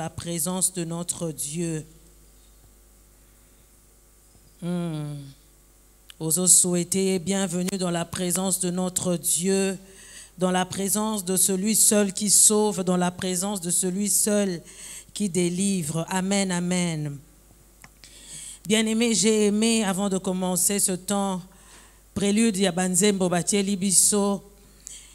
La présence de notre Dieu. Osons souhaiter bienvenue dans la présence de notre Dieu, dans la présence de celui seul qui sauve, dans la présence de celui seul qui délivre. Amen, amen. Bien-aimé, j'ai aimé, avant de commencer ce temps, prélude Yabanzembo Batieli Bisso,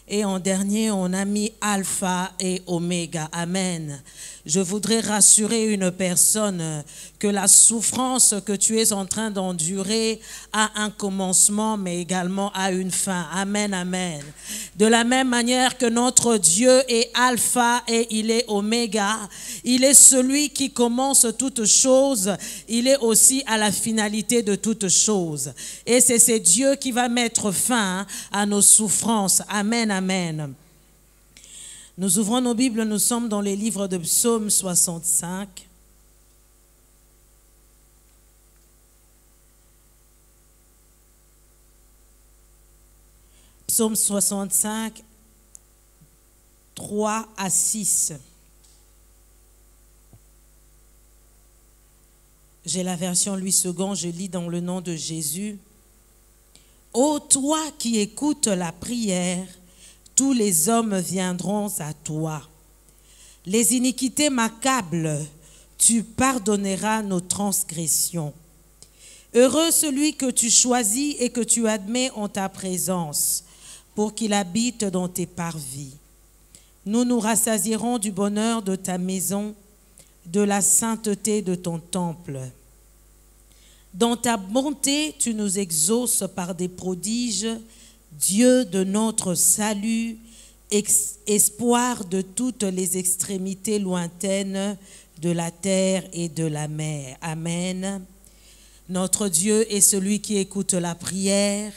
et en dernier, on a mis Alpha et Oméga. Amen. Je voudrais rassurer une personne que la souffrance que tu es en train d'endurer a un commencement, mais également a une fin. Amen, amen. De la même manière que notre Dieu est Alpha et il est Oméga, il est celui qui commence toutes choses, il est aussi à la finalité de toutes choses. Et c'est ce Dieu qui va mettre fin à nos souffrances. Amen, amen. Nous ouvrons nos Bibles, nous sommes dans les livres de Psaume 65. Psaume 65, 3 à 6. J'ai la version Louis II, je lis dans le nom de Jésus. Ô toi qui écoutes la prière, tous les hommes viendront à toi. Les iniquités m'accablent, tu pardonneras nos transgressions. Heureux celui que tu choisis et que tu admets en ta présence, pour qu'il habite dans tes parvis. Nous nous rassasierons du bonheur de ta maison, de la sainteté de ton temple. Dans ta bonté, tu nous exauces par des prodiges, Dieu de notre salut, espoir de toutes les extrémités lointaines de la terre et de la mer. Amen. Notre Dieu est celui qui écoute la prière.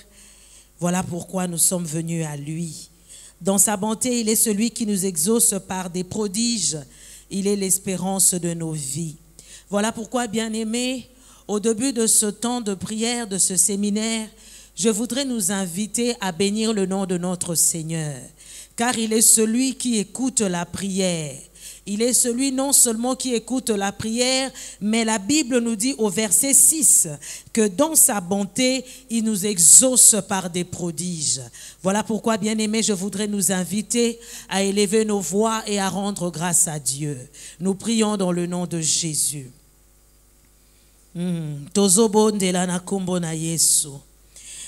Voilà pourquoi nous sommes venus à lui. Dans sa bonté, il est celui qui nous exauce par des prodiges. Il est l'espérance de nos vies. Voilà pourquoi, bien-aimés, au début de ce temps de prière, de ce séminaire, je voudrais nous inviter à bénir le nom de notre Seigneur, car il est celui qui écoute la prière. Il est celui non seulement qui écoute la prière, mais la Bible nous dit au verset 6 que dans sa bonté, il nous exauce par des prodiges. Voilà pourquoi, bien-aimés, je voudrais nous inviter à élever nos voix et à rendre grâce à Dieu. Nous prions dans le nom de Jésus.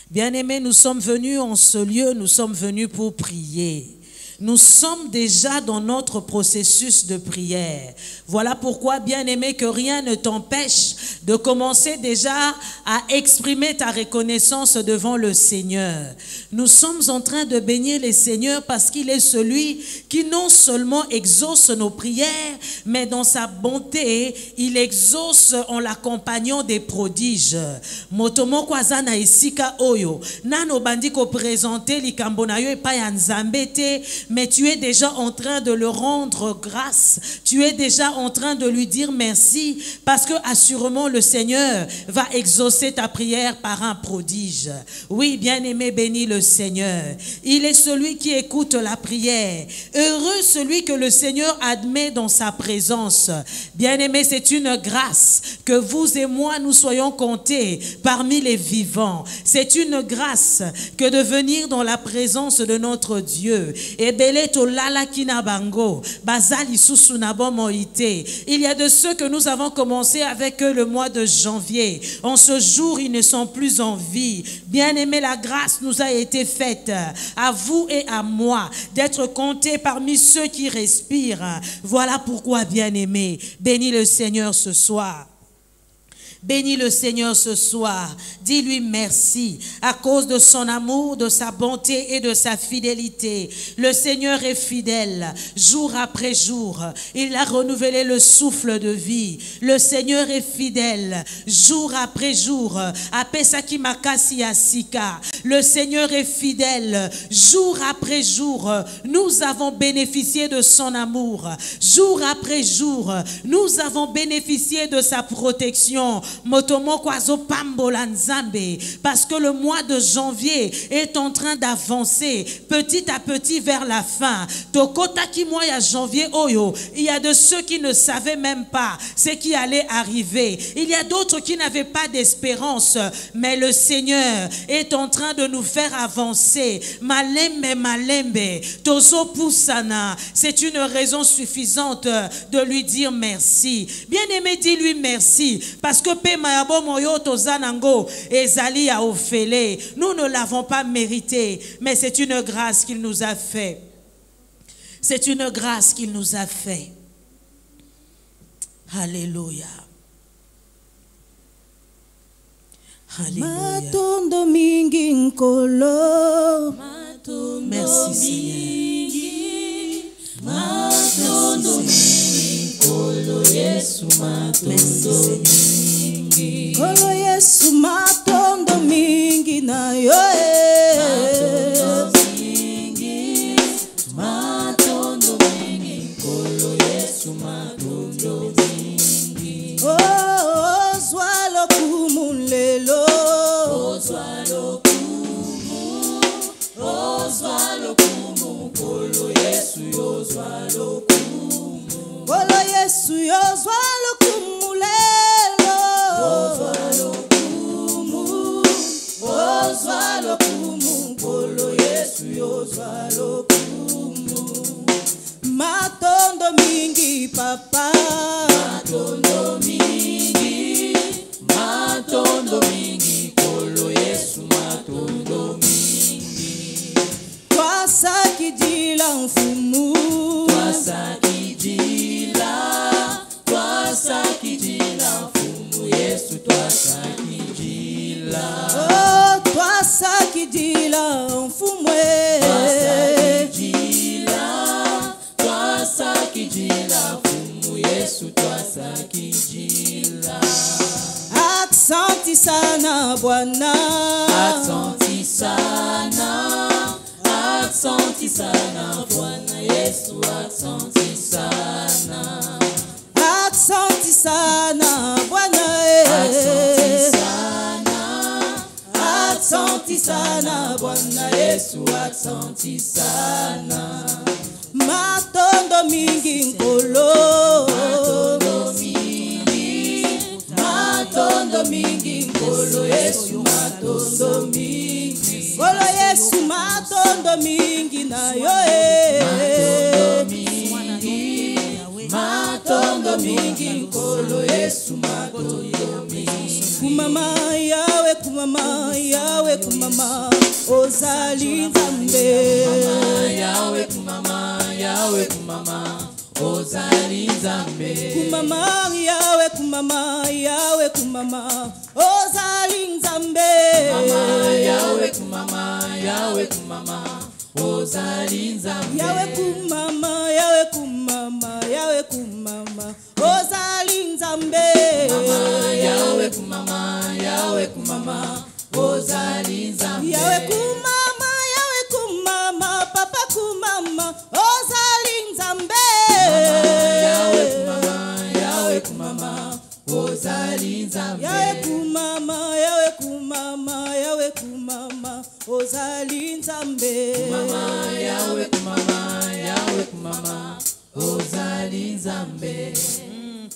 Bien-aimés, nous sommes venus en ce lieu, nous sommes venus pour prier. Nous sommes déjà dans notre processus de prière. Voilà pourquoi, bien-aimé, que rien ne t'empêche de commencer déjà à exprimer ta reconnaissance devant le Seigneur. Nous sommes en train de bénir le Seigneur parce qu'il est celui qui non seulement exauce nos prières, mais dans sa bonté, il exauce en l'accompagnant des prodiges. Motomo kwazana isika oyo. Nano bandiko présenter likambo na yo epai ya Nzambe te, mais tu es déjà en train de le rendre grâce. Tu es déjà en train de lui dire merci parce que assurément le Seigneur va exaucer ta prière par un prodige. Oui, bien-aimé, bénis le Seigneur. Il est celui qui écoute la prière. Heureux celui que le Seigneur admet dans sa présence. Bien-aimé, c'est une grâce que vous et moi nous soyons comptés parmi les vivants. C'est une grâce que de venir dans la présence de notre Dieu. Et il y a de ceux que nous avons commencé avec eux le mois de janvier. En ce jour, ils ne sont plus en vie. Bien-aimé, la grâce nous a été faite à vous et à moi d'être comptés parmi ceux qui respirent. Voilà pourquoi, bien-aimé, bénis le Seigneur ce soir. Bénis le Seigneur ce soir. Dis-lui merci à cause de son amour, de sa bonté et de sa fidélité. Le Seigneur est fidèle jour après jour. Il a renouvelé le souffle de vie. Le Seigneur est fidèle jour après jour. Le Seigneur est fidèle jour après jour. Nous avons bénéficié de son amour. Jour après jour, nous avons bénéficié de sa protection. Motomoko azo pambola nzambe. Parce que le mois de janvier est en train d'avancer petit à petit vers la fin. Tokota ki mois ya janvier oyo, il y a de ceux qui ne savaient même pas ce qui allait arriver. Il y a d'autres qui n'avaient pas d'espérance, mais le Seigneur est en train de nous faire avancer. Malembe, malembe, tozo poussana. C'est une raison suffisante de lui dire merci. Bien-aimé, dis-lui merci. Parce que pe mayabo moyo tozanango ezali ya ofele. Nous ne l'avons pas mérité, mais c'est une grâce qu'il nous a fait. C'est une grâce qu'il nous a fait. Alléluia. Alléluia. Matondo mingi nkolo. Merci Seigneur. Matondo mingi nkolo Yesu matondo mingi. Nkolo Yesu matondo mingi na yo. Matondo mingi nkolo Yesu matondo mingi. Oh, zwalo kumulelo. Zwalo kumu. Oh, zwalo kumu nkolo Yesu yo zwalo kumu. Nkolo Yesu yo zwalo kumulelo. Oh, zwalo kumu. Oh, zwalo kumu nkolo Yesu yo zwalo kumu. Matondo mingi papa. Matondo mingi. Matondo mingi nkolo Yesu matondo mingi. Twasakidila mfumu. Twasakidila. Twasakidila mfumu Yesu twasakidila. Oh, twasakidila mfumu. Twasakidila. Twasakidila mfumu Yesu twasakidila. Aksanti sana Bwana. Aksanti sana. Aksanti sana Bwana Yesu. Aksanti sana. Aksanti sana Bwana. Aksanti sana. Aksanti sana Bwana Yesu. Aksanti sana. Matondo mingi nkolo. Matondo mingi. Matondo mingi nkolo Yesu matondo mingi. Nkolo Yesu matondo mingi na yo. Matondo mingi. Matondo mingi nkolo Yesu matondo mingi. Kumama yawe kumama yawe kumama ozali nzambe. Kumama yawe kumama yawe kumama ozali nzambe. Kumama yawe kumama yawe kumama ozali nzambe. Kumama yawe kumama yawe kumama ozali nzambe. Yawe kumama yawe kumama yawe kumama ozali nzambe. Kumama yawe kumama yawe kumama ozali nzambe. Yawe kumama yawe kumama papa kumama ozali nzambe. Yawe kumama yawe kumama ozali nzambe. Yawe kumama yawe kumama yawe kumama ozali nzambe. Kumama yawe kumama yawe kumama ozali nzambe.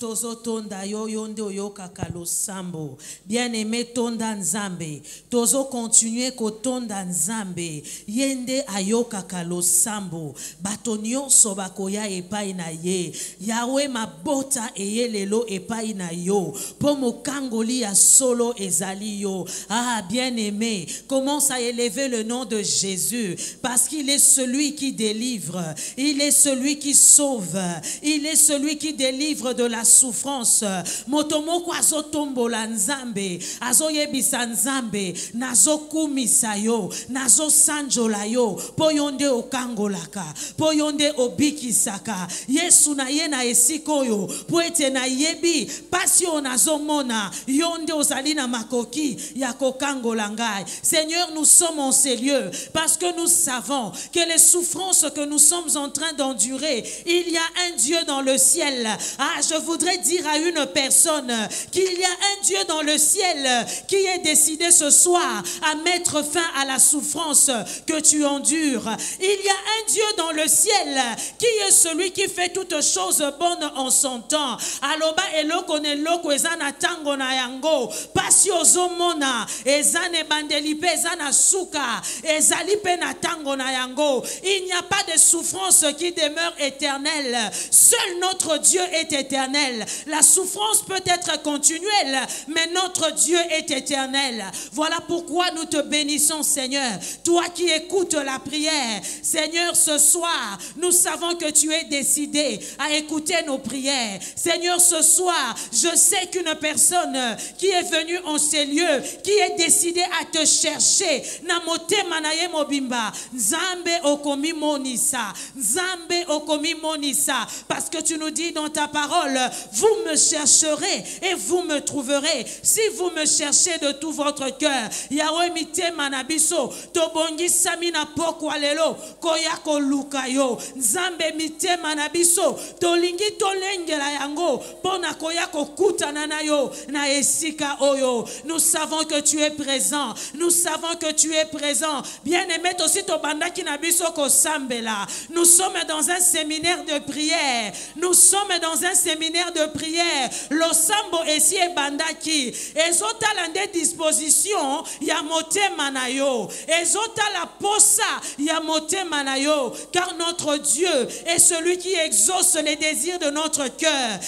Tozo tonda yo yonde oyoka kalosambo. Bien-aimé tonda nzambe. Tozo continuer ko tonda nzambe. Yende ayoka kalosambo. Batonyo sobakoya epai na ye. Yawe mabota eye lelo epai na yo. Pomo kangoli ya solo ezali yo. Ah, bien-aimé, commence à élever le nom de Jésus. Parce qu'il est celui qui délivre. Il est celui qui sauve. Il est celui qui délivre de la souffrance. Motomoko azotombola nzambe, azoyebisa nzambe, nazokumisa yo, nazosanjola yo, poyonde okangolaka, poyonde obikisaka. Yesu na ye na esikoyo, poete na yebi, pasio nazomona, yonde ozali na makoki, ya kokangola ngai. Seigneur, nous sommes en ces lieux, parce que nous savons que les souffrances que nous sommes en train d'endurer, il y a un Dieu dans le ciel. Ah, je vous voudrais dire à une personne qu'il y a un Dieu dans le ciel qui est décidé ce soir à mettre fin à la souffrance que tu endures. Il y a un Dieu dans le ciel qui est celui qui fait toutes choses bonnes en son temps. Aloba eloko ne loko ezana tango na yango pasi ozomona ezane bandelipe ezana suka ezalipe na tango na yango. Il n'y a pas de souffrance qui demeure éternelle. Seul notre Dieu est éternel. La souffrance peut être continuelle, mais notre Dieu est éternel. Voilà pourquoi nous te bénissons, Seigneur. Toi qui écoutes la prière, Seigneur, ce soir, nous savons que tu es décidé à écouter nos prières. Seigneur, ce soir, je sais qu'une personne qui est venue en ces lieux, qui est décidée à te chercher, Namote Manaye Mobimba, Nzambe Okomi Monisa, Nzambe Okomi Monisa, parce que tu nous dis dans ta parole, vous me chercherez et vous me trouverez si vous me cherchez de tout votre cœur. Yahweh mite manabiso, tobongi samina pokwa lelo, koyako lukayo, Nzambe mite manabiso, tolingi tolengela yango, pona koyako kutana na yo, na esika oyo. Nous savons que tu es présent, nous savons que tu es présent. Bien-aimé, aussi tobanda kinabiso ko sambela. Nous sommes dans un séminaire de prière, nous sommes dans un séminaire de prière. Lo sambo esi e bandaki, ezota lande disposition ya motema na yo, ezota la posa ya motema na yo, car notre Dieu est celui qui exauce les désirs de notre cœur.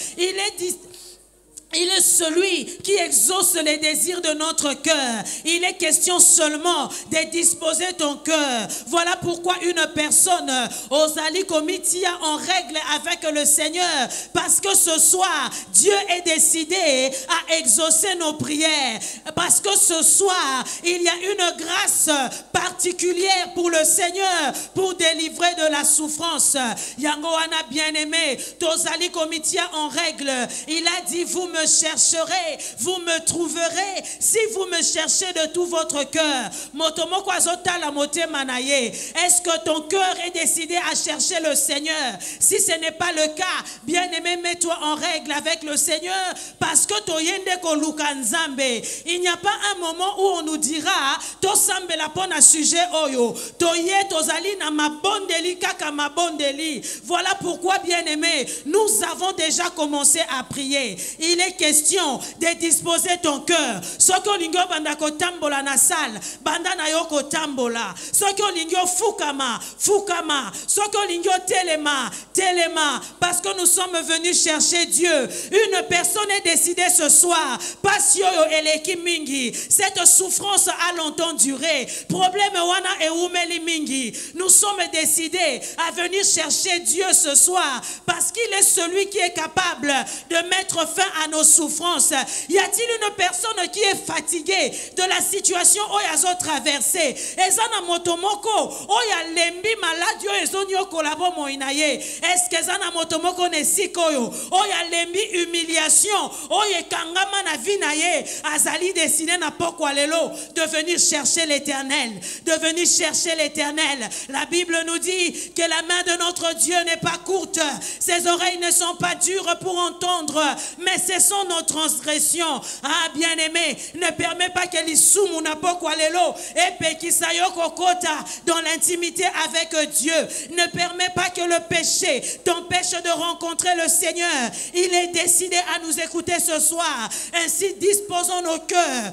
Il est celui qui exauce les désirs de notre cœur. Il est question seulement de disposer ton cœur. Voilà pourquoi une personne, Osali Komitia, en règle avec le Seigneur, parce que ce soir, Dieu est décidé à exaucer nos prières. Parce que ce soir, il y a une grâce particulière pour le Seigneur, pour délivrer de la souffrance. Yangoana bien-aimé, Tosali Komitia en règle, il a dit, vous me chercherez, vous me trouverez si vous me cherchez de tout votre cœur. Est-ce que ton cœur est décidé à chercher le Seigneur? Si ce n'est pas le cas, bien-aimé, mets-toi en règle avec le Seigneur, parce que il n'y a pas un moment où on nous dira tosambe la pona sujet oyo toye tozali na mabondeli kaka mabondeli. Voilà pourquoi, bien-aimé, nous avons déjà commencé à prier. Il est question de disposer ton cœur. Soko lingyo banda ko tambola na salle, banda na yo ko tambola. Soko lingyo fukama, fukama. Soko lingyo telema, telema. Parce que nous sommes venus chercher Dieu. Une personne est décidée ce soir. Pasio eleki mingi. Cette souffrance a longtemps duré. Problème wana e umeli mingi. Nous sommes décidés à venir chercher Dieu ce soir parce qu'il est celui qui est capable de mettre fin à nos souffrances. Y a-t-il une personne qui est fatiguée de la situation où ils ont traversé? Ezana motomoko oya lembi maladi o ezonyo kolabo moinaye. Est-ce que ezana motomoko ne sikoyo oya lembi humiliation oye kangama na vinaye azali destiné na pokwa lelo de venir chercher l'Éternel, de venir chercher l'Éternel. La Bible nous dit que la main de notre Dieu n'est pas courte, ses oreilles ne sont pas dures pour entendre, mais ce sont nos transgressions. Ah, bien-aimé, ne permets pas que l'isumu na pokwa lelo et pekisayo kokota dans l'intimité avec Dieu. Ne permets pas que le péché t'empêche de rencontrer le Seigneur. Il est décidé à nous écouter ce soir. Ainsi, disposons nos cœurs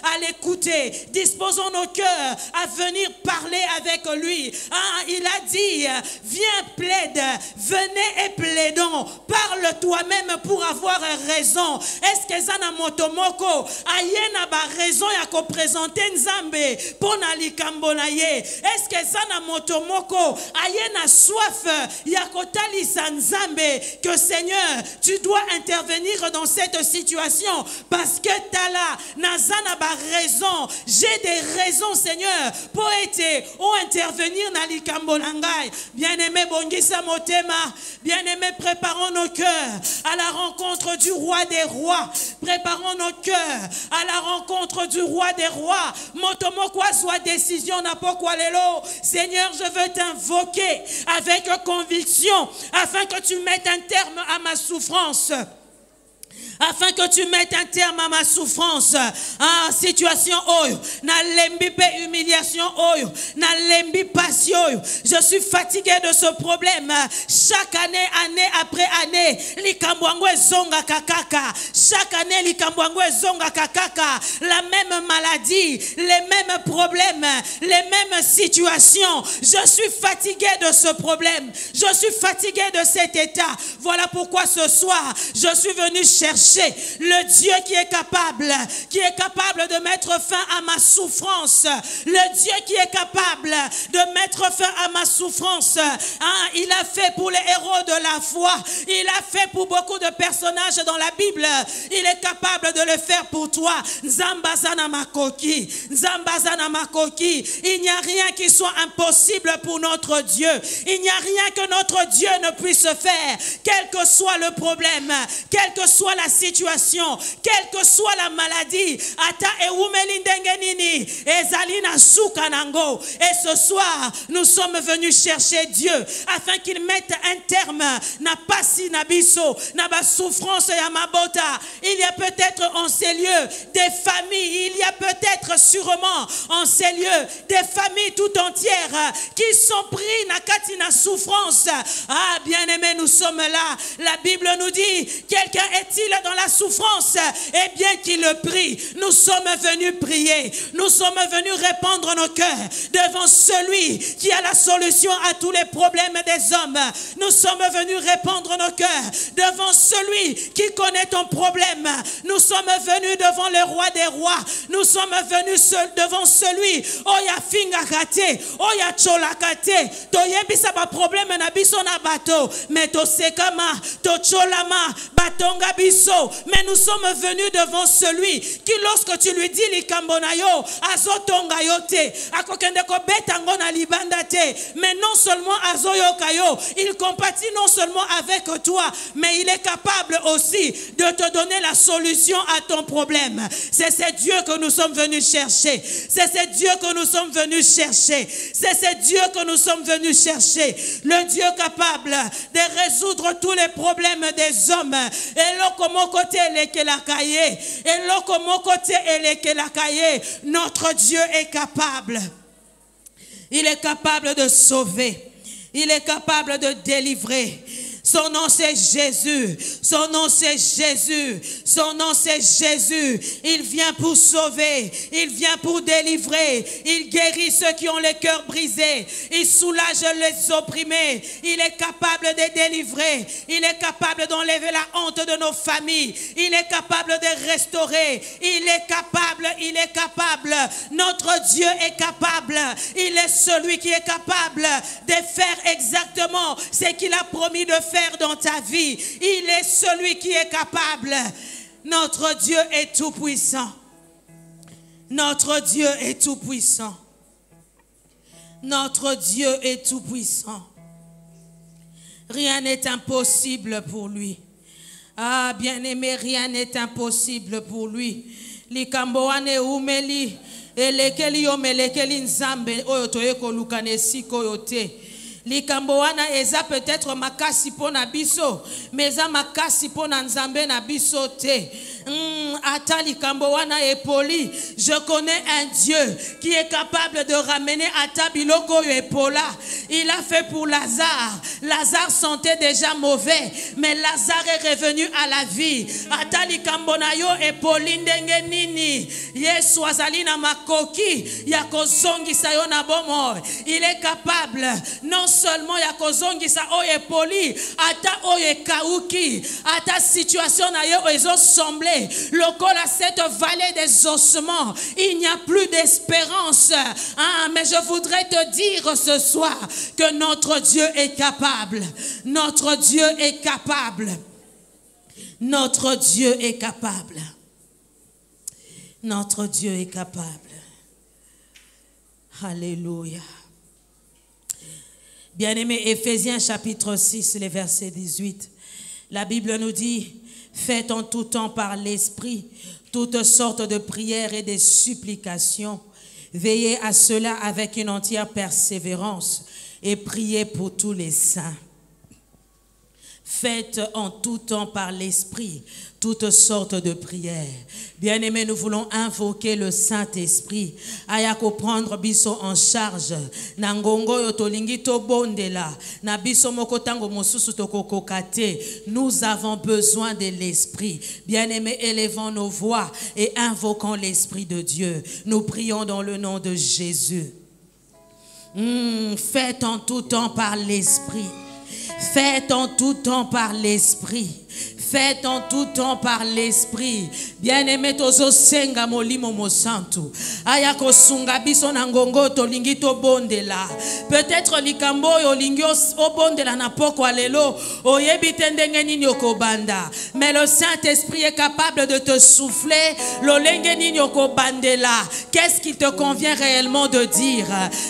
à l'écouter. Disposons nos cœurs à venir parler avec lui. Ah, il a dit, viens plaide, venez et plaidons. Parle toi-même pour avoir raison. Est-ce que Zana Motomoko ayena ba raison ya ko présenter Nzambe pona likambo na ye? Est-ce que Zana Motomoko ayena soif ya ko talisa Nzambe que Seigneur, tu dois intervenir dans cette situation parce que tala nazana ba raison. J'ai des raisons, Seigneur, pour être ou intervenir na likambo na ngai. Bien-aimé, bongisa motema. Bien-aimé, préparons nos cœurs à la rencontre du roi des rois. Préparons nos cœurs à la rencontre du roi des rois. Motomokwa soit décision n'a pas quoi lelo. Seigneur, je veux t'invoquer avec conviction afin que tu mettes un terme à ma souffrance. Afin que tu mettes un terme à ma souffrance. Ah, situation oyo, na lembi pe humiliation oyo, na lembi passion. Je suis fatigué de ce problème. Chaque année, année après année, likambwangwe zonga kakaka. Chaque année, likambwangwe zonga kakaka. La même maladie, les mêmes problèmes, les mêmes situations. Je suis fatigué de ce problème. Je suis fatigué de cet état. Voilà pourquoi ce soir, je suis venu chercher le Dieu qui est capable de mettre fin à ma souffrance. Le Dieu qui est capable de mettre fin à ma souffrance. Ah, il a fait pour les héros de la foi. Il a fait pour beaucoup de personnages dans la Bible. Il est capable de le faire pour toi. Nzambazana makoki. Nzambazana makoki. Il n'y a rien qui soit impossible pour notre Dieu. Il n'y a rien que notre Dieu ne puisse faire. Quel que soit le problème, quelle que soit la situation, quelle que soit la maladie. Et ce soir, nous sommes venus chercher Dieu afin qu'il mette un terme na pasi na biso na ba souffrance ya mabota. Il y a peut-être en ces lieux des familles, il y a peut-être sûrement en ces lieux des familles tout entières qui sont pris na kati na souffrance. Ah, bien-aimés, nous sommes là. La Bible nous dit, quelqu'un est-il dans la souffrance? Eh bien, qu'il le prie. Nous sommes venus prier. Nous sommes venus répandre nos cœurs devant celui qui a la solution à tous les problèmes des hommes. Nous sommes venus répandre nos cœurs devant celui qui connaît ton problème. Nous sommes venus devant le roi des rois. Nous sommes venus devant celui oya finga kate, oya chola kate. Toyebisa ba problème na biso na bato, mais to sekama, to cholama, batonga biso. Mais nous sommes venus devant celui qui, lorsque tu lui dis likambonayo, azotonga yote, akokende ko betango na libanda te, mais non seulement azoyokayo, il compatit non seulement avec toi, mais il est capable aussi de te donner la solution à ton problème. C'est ce Dieu que nous sommes venus chercher. C'est ce Dieu que nous sommes venus chercher. C'est ce Dieu que nous sommes venus chercher. Le Dieu capable de résoudre tous les problèmes des hommes. Et l'okomo côté leke la cahier. Et l'okomo côté leke la cahier. Notre Dieu est capable. Il est capable de sauver. Il est capable de délivrer. Son nom c'est Jésus. Son nom c'est Jésus. Son nom c'est Jésus. Il vient pour sauver. Il vient pour délivrer. Il guérit ceux qui ont les cœurs brisés. Il soulage les opprimés. Il est capable de délivrer. Il est capable d'enlever la honte de nos familles. Il est capable de restaurer. Il est capable. Il est capable. Notre Dieu est capable. Il est celui qui est capable de faire exactement ce qu'il a promis de faire dans ta vie. Il est celui qui est capable. Notre Dieu est tout puissant. Notre Dieu est tout puissant. Notre Dieu est tout puissant. Rien n'est impossible pour lui. Ah, bien-aimé, rien n'est impossible pour lui. Likamboane umeli elekeli yomelekeli nzambe oyo toyeko lukane siko yote. Likambo wana eza peut-être makasi pona biso, mais eza makasi pona nzambe na biso te. Ata likambo wana epoli, je connais un Dieu qui est capable de ramener ata biloko epola. Il a fait pour Lazare. Lazare sentait déjà mauvais, mais Lazare est revenu à la vie. Ata likambo na yo epoli ndenge nini. Yesu azali na makoki ya kozongisa yo na bomo. Il est capable non seulement ya kozongisa oyo epoli, ata oyo ekauki, ata situation na yo ezo semblé lokola cette vallée des ossements, il n'y a plus d'espérance. Ah, mais je voudrais te dire ce soir que notre Dieu est capable. Notre Dieu est capable. Notre Dieu est capable. Notre Dieu est capable. Alléluia. Bien-aimé, Éphésiens chapitre 6, les versets 18. La Bible nous dit, faites en tout temps par l'Esprit toutes sortes de prières et de supplications. Veillez à cela avec une entière persévérance et priez pour tous les saints. Faites en tout temps par l'Esprit toutes sortes de prières. Bien-aimés, nous voulons invoquer le Saint-Esprit. Ayako prendre biso en charge. Nangongo yotolingi to bondela. Na biso mokotango mosusu tokokokate. Nous avons besoin de l'Esprit. Bien-aimés, élevons nos voix et invoquons l'Esprit de Dieu. Nous prions dans le nom de Jésus. Faites en tout temps par l'Esprit. Faites en tout temps par l'Esprit. Faites en tout temps par l'Esprit. Bien-aimé tozo senga molimo mo santu. Ayako sunga biso na ngongo to lingi to bondela. Peut-être likambo yo lingi o bondela na poko alelo. Oyebi tendenge nini okobanda. Mais le Saint-Esprit est capable de te souffler. Lolenge nini okobandela. Qu'est-ce qu'il te convient réellement de dire?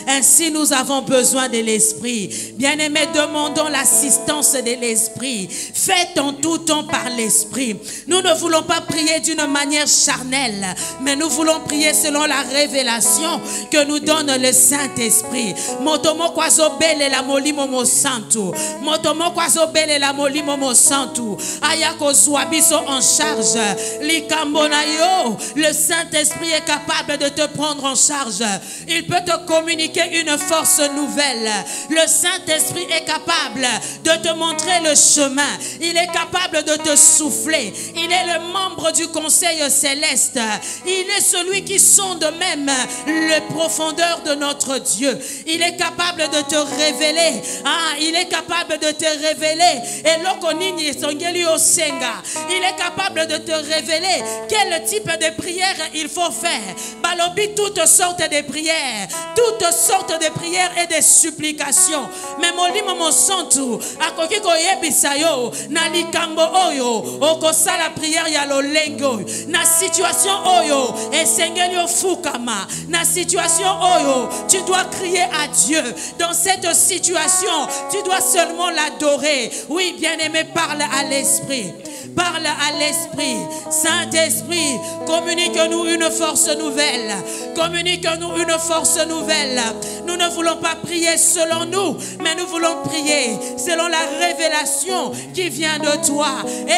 Ainsi nous avons besoin de l'Esprit. Bien-aimé, demandons l'assistance de l'Esprit. Faites en tout temps par l'Esprit. Nous ne voulons pas prier d'une manière charnelle, mais nous voulons prier selon la révélation que nous donne le Saint-Esprit. Motomo kwazo bele la molimo mo santu. Motomo kwazo bele la molimo mo santu. Ayako zwabiso en charge. Likambona yo. Le Saint-Esprit est capable de te prendre en charge. Il peut te communiquer une force nouvelle. Le Saint-Esprit est capable de te montrer le chemin. Il est capable de te souffler. Il est le membre du conseil céleste. Il est celui qui sonde même les profondeurs de notre Dieu. Il est capable de te révéler. Il est capable de te révéler. Et lokonini songeli osenga. Il est capable de te révéler quel type de prière il faut faire. Balobi toutes sortes de prières. Toutes sortes de prières et de supplications. Mais molimo mo santu akoki koyebisa yo na likambo oyo okosa la prière ya lolengo na situation oyo esengeli ofukama na situation oyo tu dois crier à Dieu. Dans cette situation tu dois seulement l'adorer. Oui, bien-aimé, parle à l'Esprit. Parle à l'Esprit. Saint-Esprit, communique-nous une force nouvelle. Communique-nous une force nouvelle. Nous ne voulons pas prier selon nous, mais nous voulons prier selon la révélation qui vient de toi.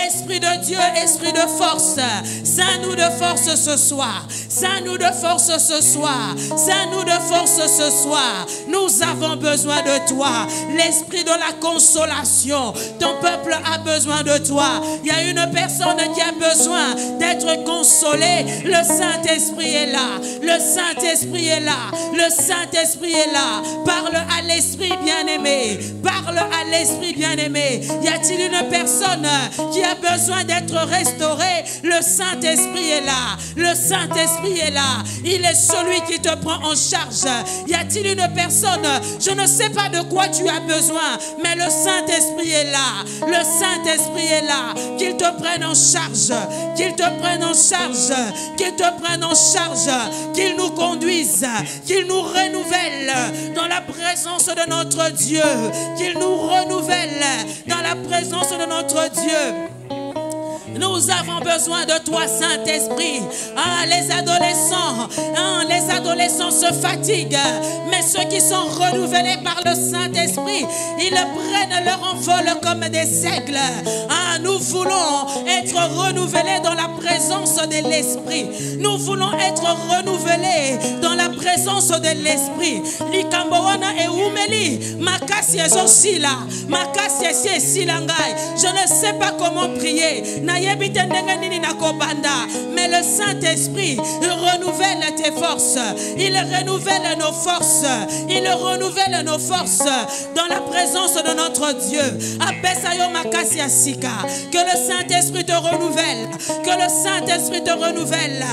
Esprit de Dieu, esprit de force. Saint-nous de force ce soir. Saint-nous de force ce soir. Saint-nous de force ce soir. Nous avons besoin de toi. L'esprit de la consolation. Ton peuple a besoin de toi. Il y a une personne qui a besoin d'être consolée. Le Saint-Esprit est là. Le Saint-Esprit est là. Le Saint-Esprit est là. Parle à l'Esprit bien-aimé. Parle à l'Esprit bien-aimé. Y a-t-il une personne qui a besoin d'être restaurée? Le Saint-Esprit est là. Le Saint-Esprit est là. Il est celui qui te prend en charge. Y a-t-il une personne, je ne sais pas de quoi tu as besoin, mais le Saint-Esprit est là. Le Saint-Esprit est là. Qu'il te prenne en charge. Qu'il te prenne en charge. Qu'il te prenne en charge. Qu'il nous conduise. Qu'il nous renouvelle dans la présence de notre Dieu. Qu'il nous renouvelle dans la présence de notre Dieu. Nous avons besoin de toi, Saint-Esprit. Les adolescents se fatiguent. Mais ceux qui sont renouvelés par le Saint-Esprit, ils prennent leur envol comme des aigles. Nous voulons être renouvelés dans la présence de l'Esprit. Nous voulons être renouvelés dans la présence de l'Esprit. Je ne sais pas comment prier. Mais le Saint-Esprit renouvelle tes forces. Il renouvelle nos forces. Il renouvelle nos forces dans la présence de notre Dieu. Que le Saint-Esprit te renouvelle. Que le Saint-Esprit te renouvelle.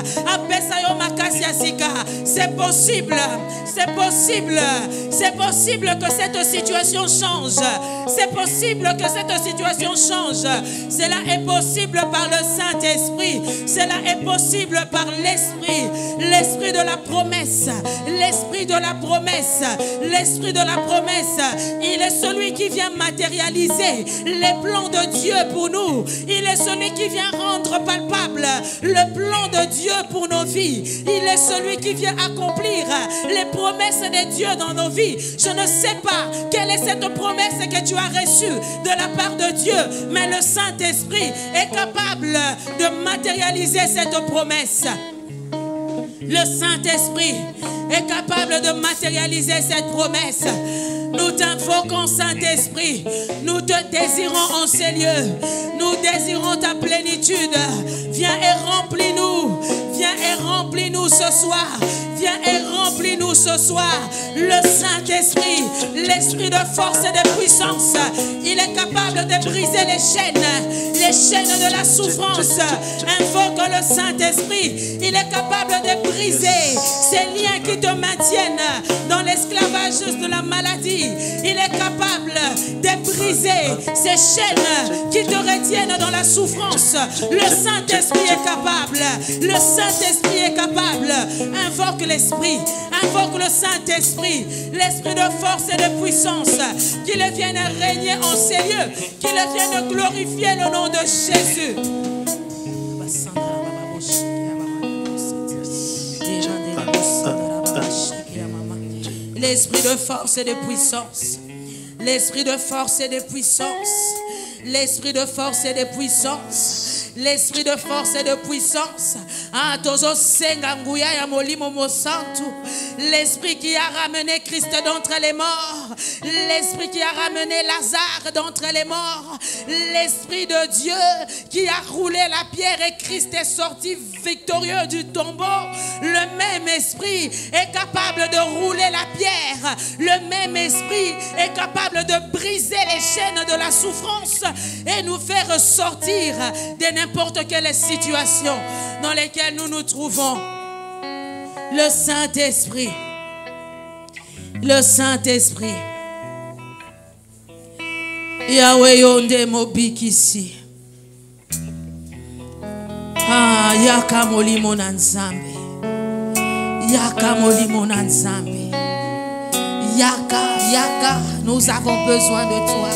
C'est possible. C'est possible. C'est possible que cette situation change. C'est possible que cette situation change. Cela est possible par le Saint-Esprit. Cela est possible par l'Esprit. L'Esprit de la promesse. L'Esprit de la promesse. L'Esprit de la promesse. Il est celui qui vient matérialiser les plans de Dieu pour nous. Il est celui qui vient rendre palpable le plan de Dieu pour nos vies. Il est celui qui vient accomplir les promesses de Dieu dans nos vies. Je ne sais pas quelle est cette promesse que tu as reçue de la part de Dieu, mais le Saint-Esprit est capable de matérialiser cette promesse. Le Saint-Esprit est capable de matérialiser cette promesse. Nous t'invoquons, Saint-Esprit. Nous te désirons en ces lieux. Nous désirons ta plénitude. Viens et remplis-nous. Viens et remplis-nous ce soir. Viens et remplis-nous ce soir. Le Saint-Esprit, l'Esprit de force et de puissance, il est capable de briser les chaînes de la souffrance. Invoque le Saint-Esprit. Il est capable de briser ces liens qui te maintiennent dans l'esclavage de la maladie. Il est capable de briser ces chaînes qui te retiennent dans la souffrance. Le Saint-Esprit est capable. Le Saint-Esprit est capable. Invoque l'Esprit. Invoque le Saint-Esprit. L'Esprit de force et de puissance. Qu'il vienne régner en ces lieux. Qu'il vienne glorifier le nom de Jésus. L'esprit de force et de puissance. L'esprit de force et de puissance. L'esprit de force et de puissance. L'esprit de force et de puissance. L'esprit qui a ramené Christ d'entre les morts. L'esprit qui a ramené Lazare d'entre les morts. L'esprit de Dieu qui a roulé la pierre et Christ est sorti victorieux du tombeau. Le même esprit est capable de rouler la pierre. Le même esprit est capable de briser les chaînes de la souffrance et nous faire sortir de n'importe quelle situation dans laquelle nous nous trouvons. Le Saint-Esprit. Le Saint-Esprit. Yahweh yonde mobikisi. Ah, yaka molimo na nzambe. Yaka molimo na nzambe. Yaka, nous avons besoin de toi.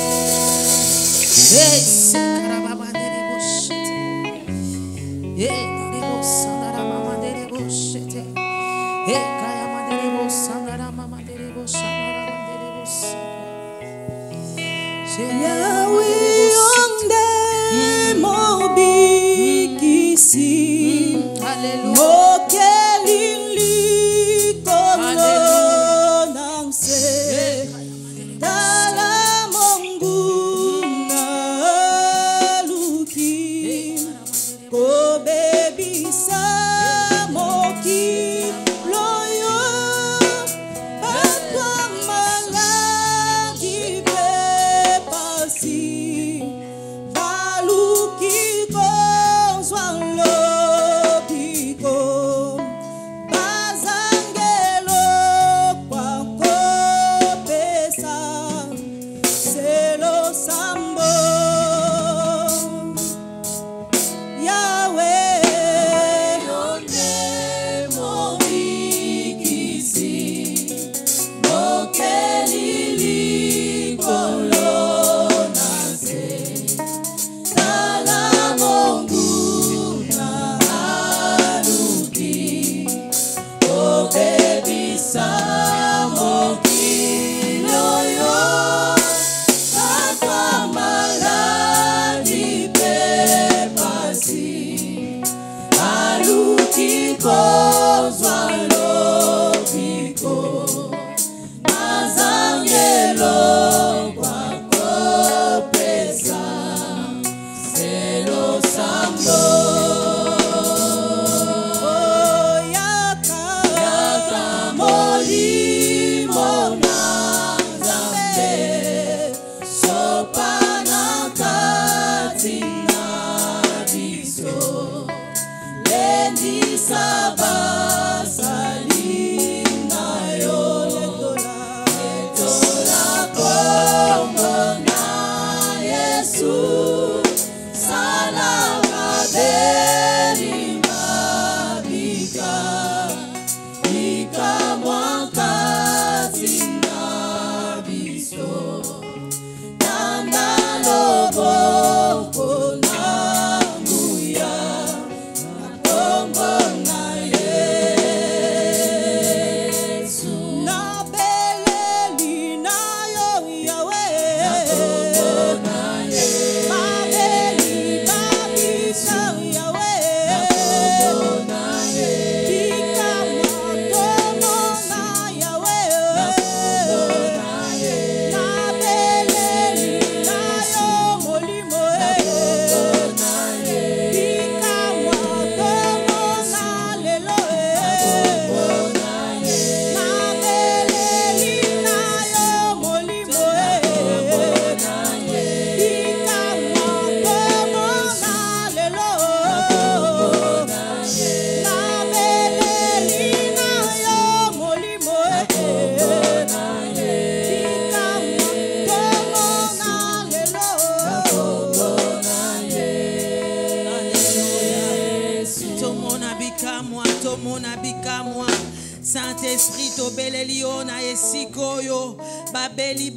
Saint-Esprit, tobelelio na esikoyo, babeli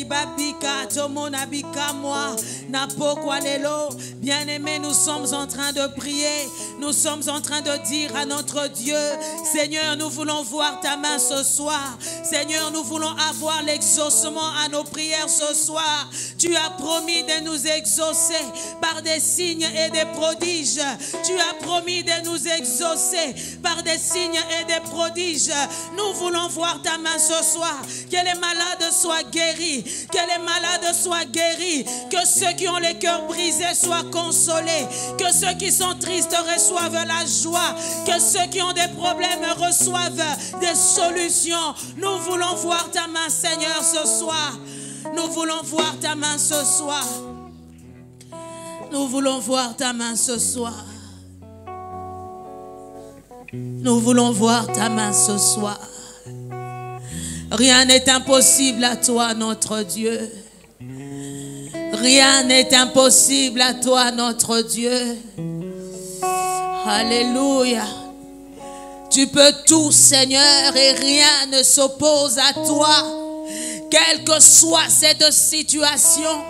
babika, tomona bika moi, na pokwa lelo. Bien-aimés, nous sommes en train de prier, nous sommes en train de dire à notre Dieu, Seigneur, nous voulons voir ta main ce soir. Seigneur, nous voulons avoir l'exaucement à nos prières ce soir. Tu as promis de nous exaucer par des signes et des prodiges. Tu as promis de nous exaucer par des signes et des prodiges. Nous voulons voir ta main ce soir. Que les malades soient guéris. Que les malades soient guéris. Que ceux qui ont les cœurs brisés soient consolés. Que ceux qui sont tristes reçoivent la joie. Que ceux qui ont des problèmes reçoivent des solutions. Nous voulons voir ta main, Seigneur, ce soir. Nous voulons voir ta main ce soir. Nous voulons voir ta main ce soir. Nous voulons voir ta main ce soir. Rien n'est impossible à toi, notre Dieu. Rien n'est impossible à toi, notre Dieu. Alléluia. Tu peux tout, Seigneur, et rien ne s'oppose à toi. Quelle que soit cette situation,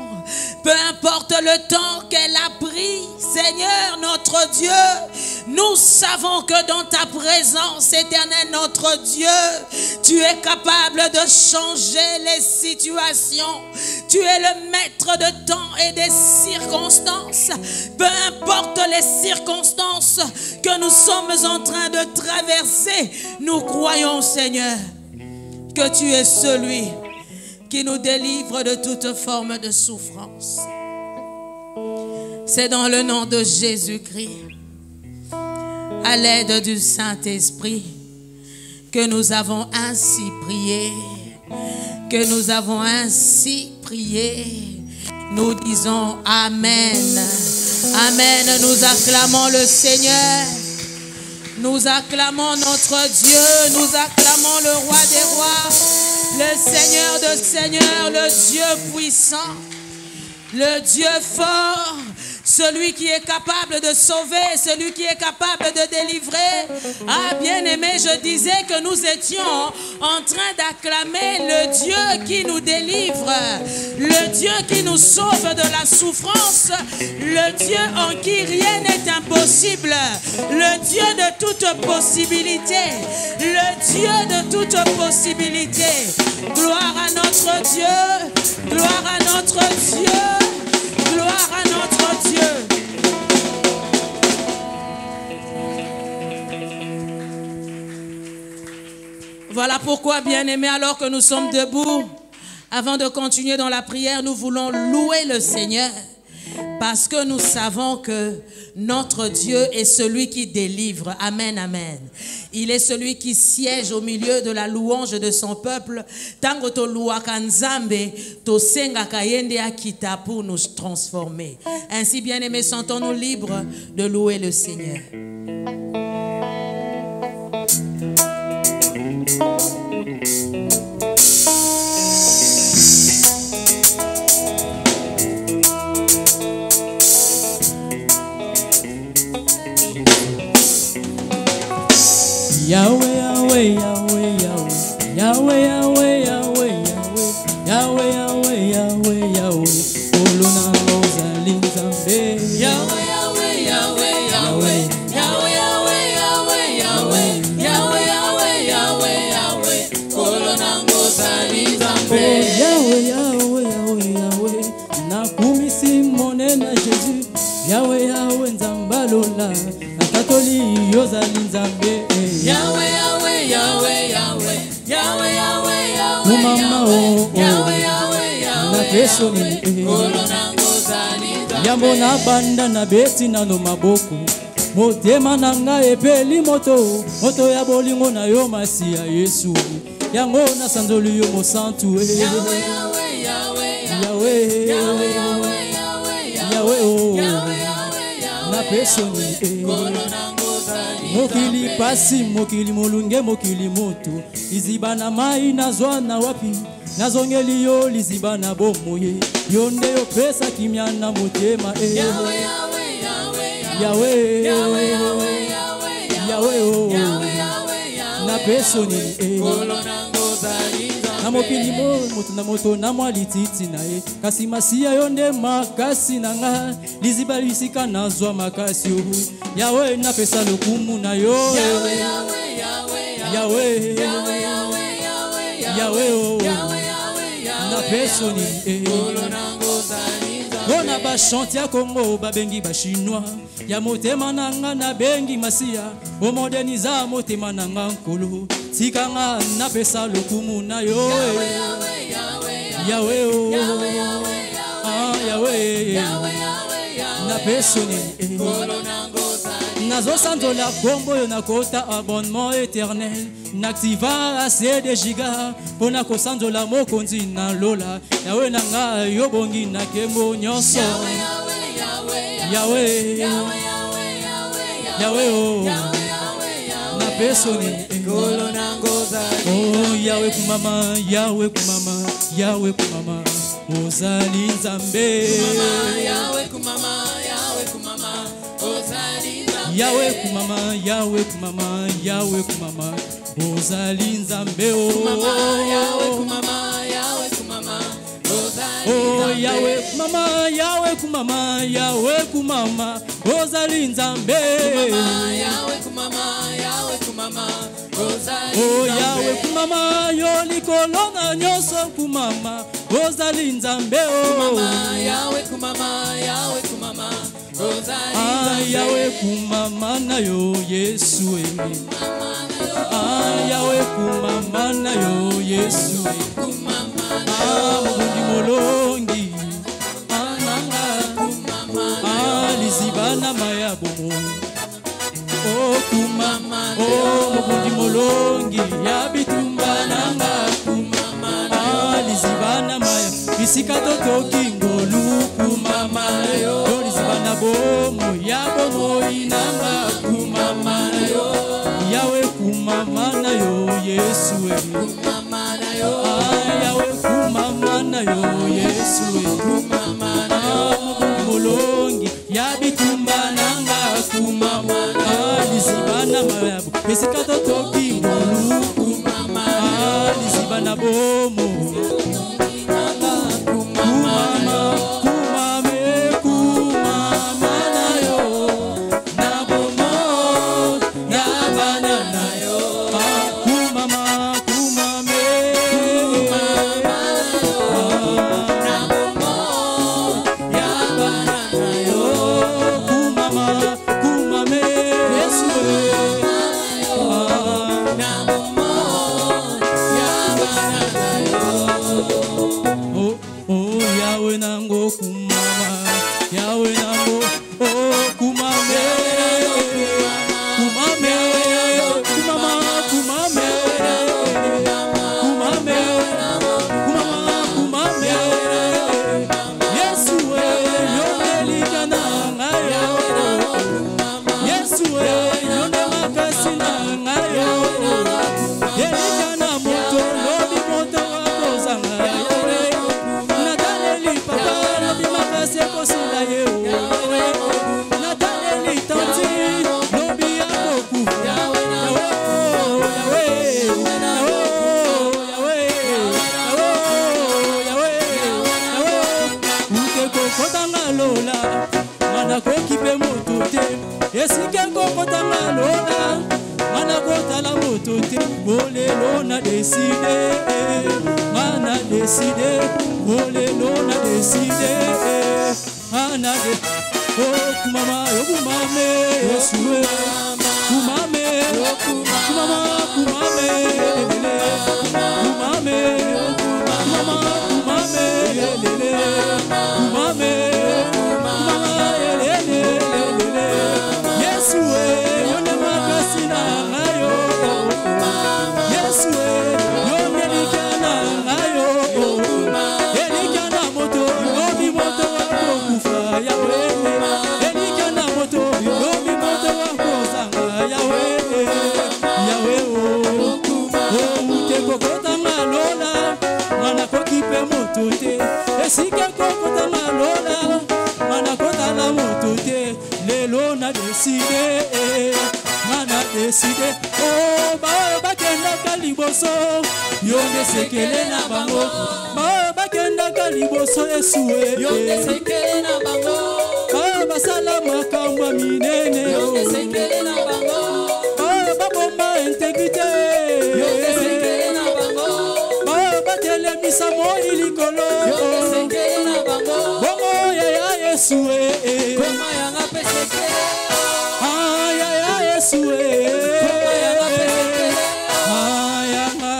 peu importe le temps qu'elle a pris, Seigneur notre Dieu, nous savons que dans ta présence, éternel notre Dieu, tu es capable de changer les situations. Tu es le maître de temps et des circonstances. Peu importe les circonstances que nous sommes en train de traverser, nous croyons, Seigneur, que tu es celui qui nous délivre de toute forme de souffrance. C'est dans le nom de Jésus-Christ, à l'aide du Saint-Esprit, que nous avons ainsi prié, que nous avons ainsi prié. Nous disons Amen. Amen. Nous acclamons le Seigneur. Nous acclamons notre Dieu. Nous acclamons le Roi des Rois, le Seigneur de Seigneurs, le Dieu puissant, le Dieu fort, celui qui est capable de sauver, celui qui est capable de délivrer. Ah, bien-aimé, je disais que nous étions en train d'acclamer le Dieu qui nous délivre, le Dieu qui nous sauve de la souffrance, le Dieu en qui rien n'est impossible, le Dieu de toute possibilité, le Dieu de toute possibilité. Gloire à notre Dieu, gloire à notre Dieu, gloire à notre Dieu. Voilà pourquoi, bien-aimés, alors que nous sommes debout, avant de continuer dans la prière, nous voulons louer le Seigneur. Parce que nous savons que notre Dieu est celui qui délivre. Amen, amen. Il est celui qui siège au milieu de la louange de son peuple. Tango to luaka nzambe, to senga kayende akita pour nous transformer. Ainsi, bien-aimés, sentons-nous libres de louer le Seigneur. Yahweh, Yahweh, Yahweh, Yahweh, Yahweh, Yahweh, Yahweh, Yahweh, Yahweh, Yahweh, Yahweh, Oluna Ozali Nzambe. Yahweh, Yahweh, Yahweh, Yahweh, Yahweh, Yahweh, Yahweh, Yahweh, Yahweh, Yahweh, Yahweh, Oluna Ozali Nzambe. Yahweh, Yahweh, Yahweh, Yahweh, nakumisi monena Jésus. Yahweh, Yahweh, Nzambalola, Nakatoli Ozali Nzambe. Yahweh, Yahweh, Yahweh, Yahweh, Yahweh, Yahweh, Yahweh, Yahweh, Yahweh, Yahweh, Yambo na banda na beti na no maboko. Motema na nga epeli moto. Moto ya bolingo na yo Masiya Yesu. Yango na sanzoli yo mosantu. Yahweh, Yahweh, Yahweh, Yahweh, Yahweh, Yahweh, Yahweh, na pesoni. Mokili pasi, mokili molunge, mokili moto. Izibana mai na zwana wapi. Nazongeli yo lizibana bomoye. Yonde yo pesa kimya na motema. Yahweh, Yahweh, Yahweh, Yahweh, Yahweh, Yahweh, na pesoni. Na mokili moto na moto na mwalititi na ye. Kasi Masiya yonde makasi na nga. Liziba lisika na zwa makasi yo. Yahweh na pesa lokumu na yo. Yahweh, Yahweh, Yahweh, Yahweh, Yahweh, na pesoni. Bona ba chantia Congo ba bengi ba chinois. Ya motema nanga na bengi Masiya. O moderniza motema nanga nkolo. Tikanga na pesa lokumu na yo. Yahweh, Yahweh, Yahweh, na pesoni. Nazo sandola kombo yo nakota abonnement éternel. N'activa assez de giga. Pona ko sandola mokonzi na lola. Yahweh nanga yo bongi na kembo nyonso. Yahweh, Yahweh, na pesoni. Oh Yahweh kumama, Yahweh kumama, Yahweh kumama, Ozali Nzambe. Yahweh kumama, Yahweh kumama, Ozali Nzambe. Yahweh kumama, Yahweh kumama, Yahweh kumama, Ozali Nzambe. Yahweh kumama, Yahweh kumama, oh Yahweh kumama, Yahweh kumama, Yahweh kumama, Ozali Nzambe. Yahweh kumama, Yahweh kumama, oh Yahweh kumama, yo likolo na nyonso kumama, Ozali Nzambe. Oh Yahweh kumama, Yahweh kumama, Ozali Nzambe. Yahweh kumama na yo Yesu. Yahweh kumama na yo Yesu. Mugundi molongi ananga lizibana mayabomo. Oh kumama, oh mugundi molongi ya bitumba nanga kumama. Lizibana maya bisika totoki ngolu kumama yo. Lizibana bomo ya bomo inanga kumama yo. Yahweh kumama na yo Yesu. Kumama na yo. Yahweh kumama na yo Yesu. Kumama na yo. Molongi ya bitumba nanga kumama. Lizibana mayabu esika totoki ngolu kumama. Lizibana bomo ye Nathalie Tanti lobi ya boku Kotanga lola, mana kokipe moto te. Esike kotanga lola, mana kotala moto te. Bolelo na décidé, mana décidé. Bolelo na décidé, mana de. Oh kumama, yo kumame, Yesue. Kumame, kumama, kumame, kumame, kumama, kumame, lele. Kumame, kumama, lele. Yesue, yone makasina ngayo. Yesue, yone likana ngayo. Elikana moto, yobi moto wako kufa yawe. Elikana moto, yobi moto wako sanga yawe. Yawe ute kokotanga lola, mana kokipe moto te. Esike kokotanga lola, mana kotala moto te. Lelo na décidé, mana décidé. Oh, bakenda kaliboso, yonde sekele na bango. Bakenda kaliboso esue, yonde sekele na bango. Basala makambo minene, yonde sekele na bango. Babomba intégrité, yonde sekele na bango. Batelemisa moi likolo, yonde sekele na bango. Bongo ya Yesue, koma yanga pesekele. Ya Yesue, koma yanga pesekele. Yanga,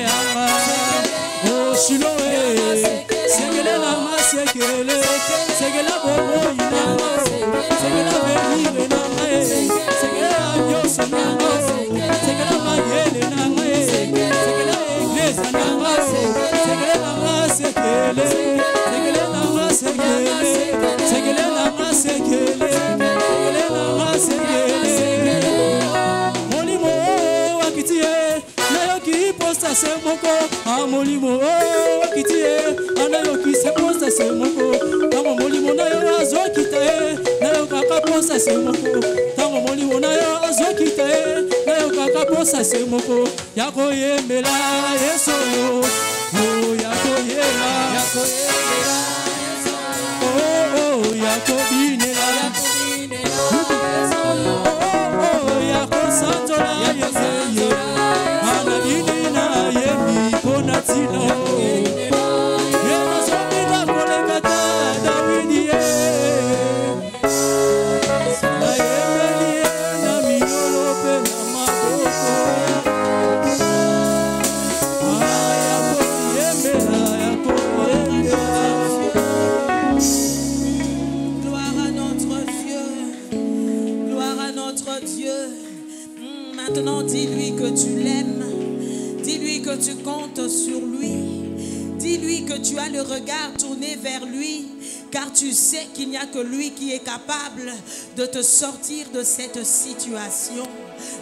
yanga, oh Shiloh, sekele na ma sekele, sekele bongo ina, sekele benire na ma, sekele abioso na ma, sekele mayele na ma, sekele iglesia na ma, sekele na ma sekele, sekele na ma sekele, sekele na ma sekele, sekele na ma sekele. Molimo wakitie, na yoki posta semoko, molimo wakitie, na yoki se posta semoko, tango molimo na yo azokita na yo kaka posta semoko, tango molimo na yo azokita na yo kaka posta semoko, yako yembela Yesu yo, yako yela, yako yembela Yesu, yako binela, yako sanzola Yesu, ana binina yemi kona tino. Maintenant, dis-lui que tu l'aimes. Dis-lui que tu comptes sur lui. Dis-lui que tu as le regard tourné vers lui, car tu sais qu'il n'y a que lui qui est capable de te sortir de cette situation.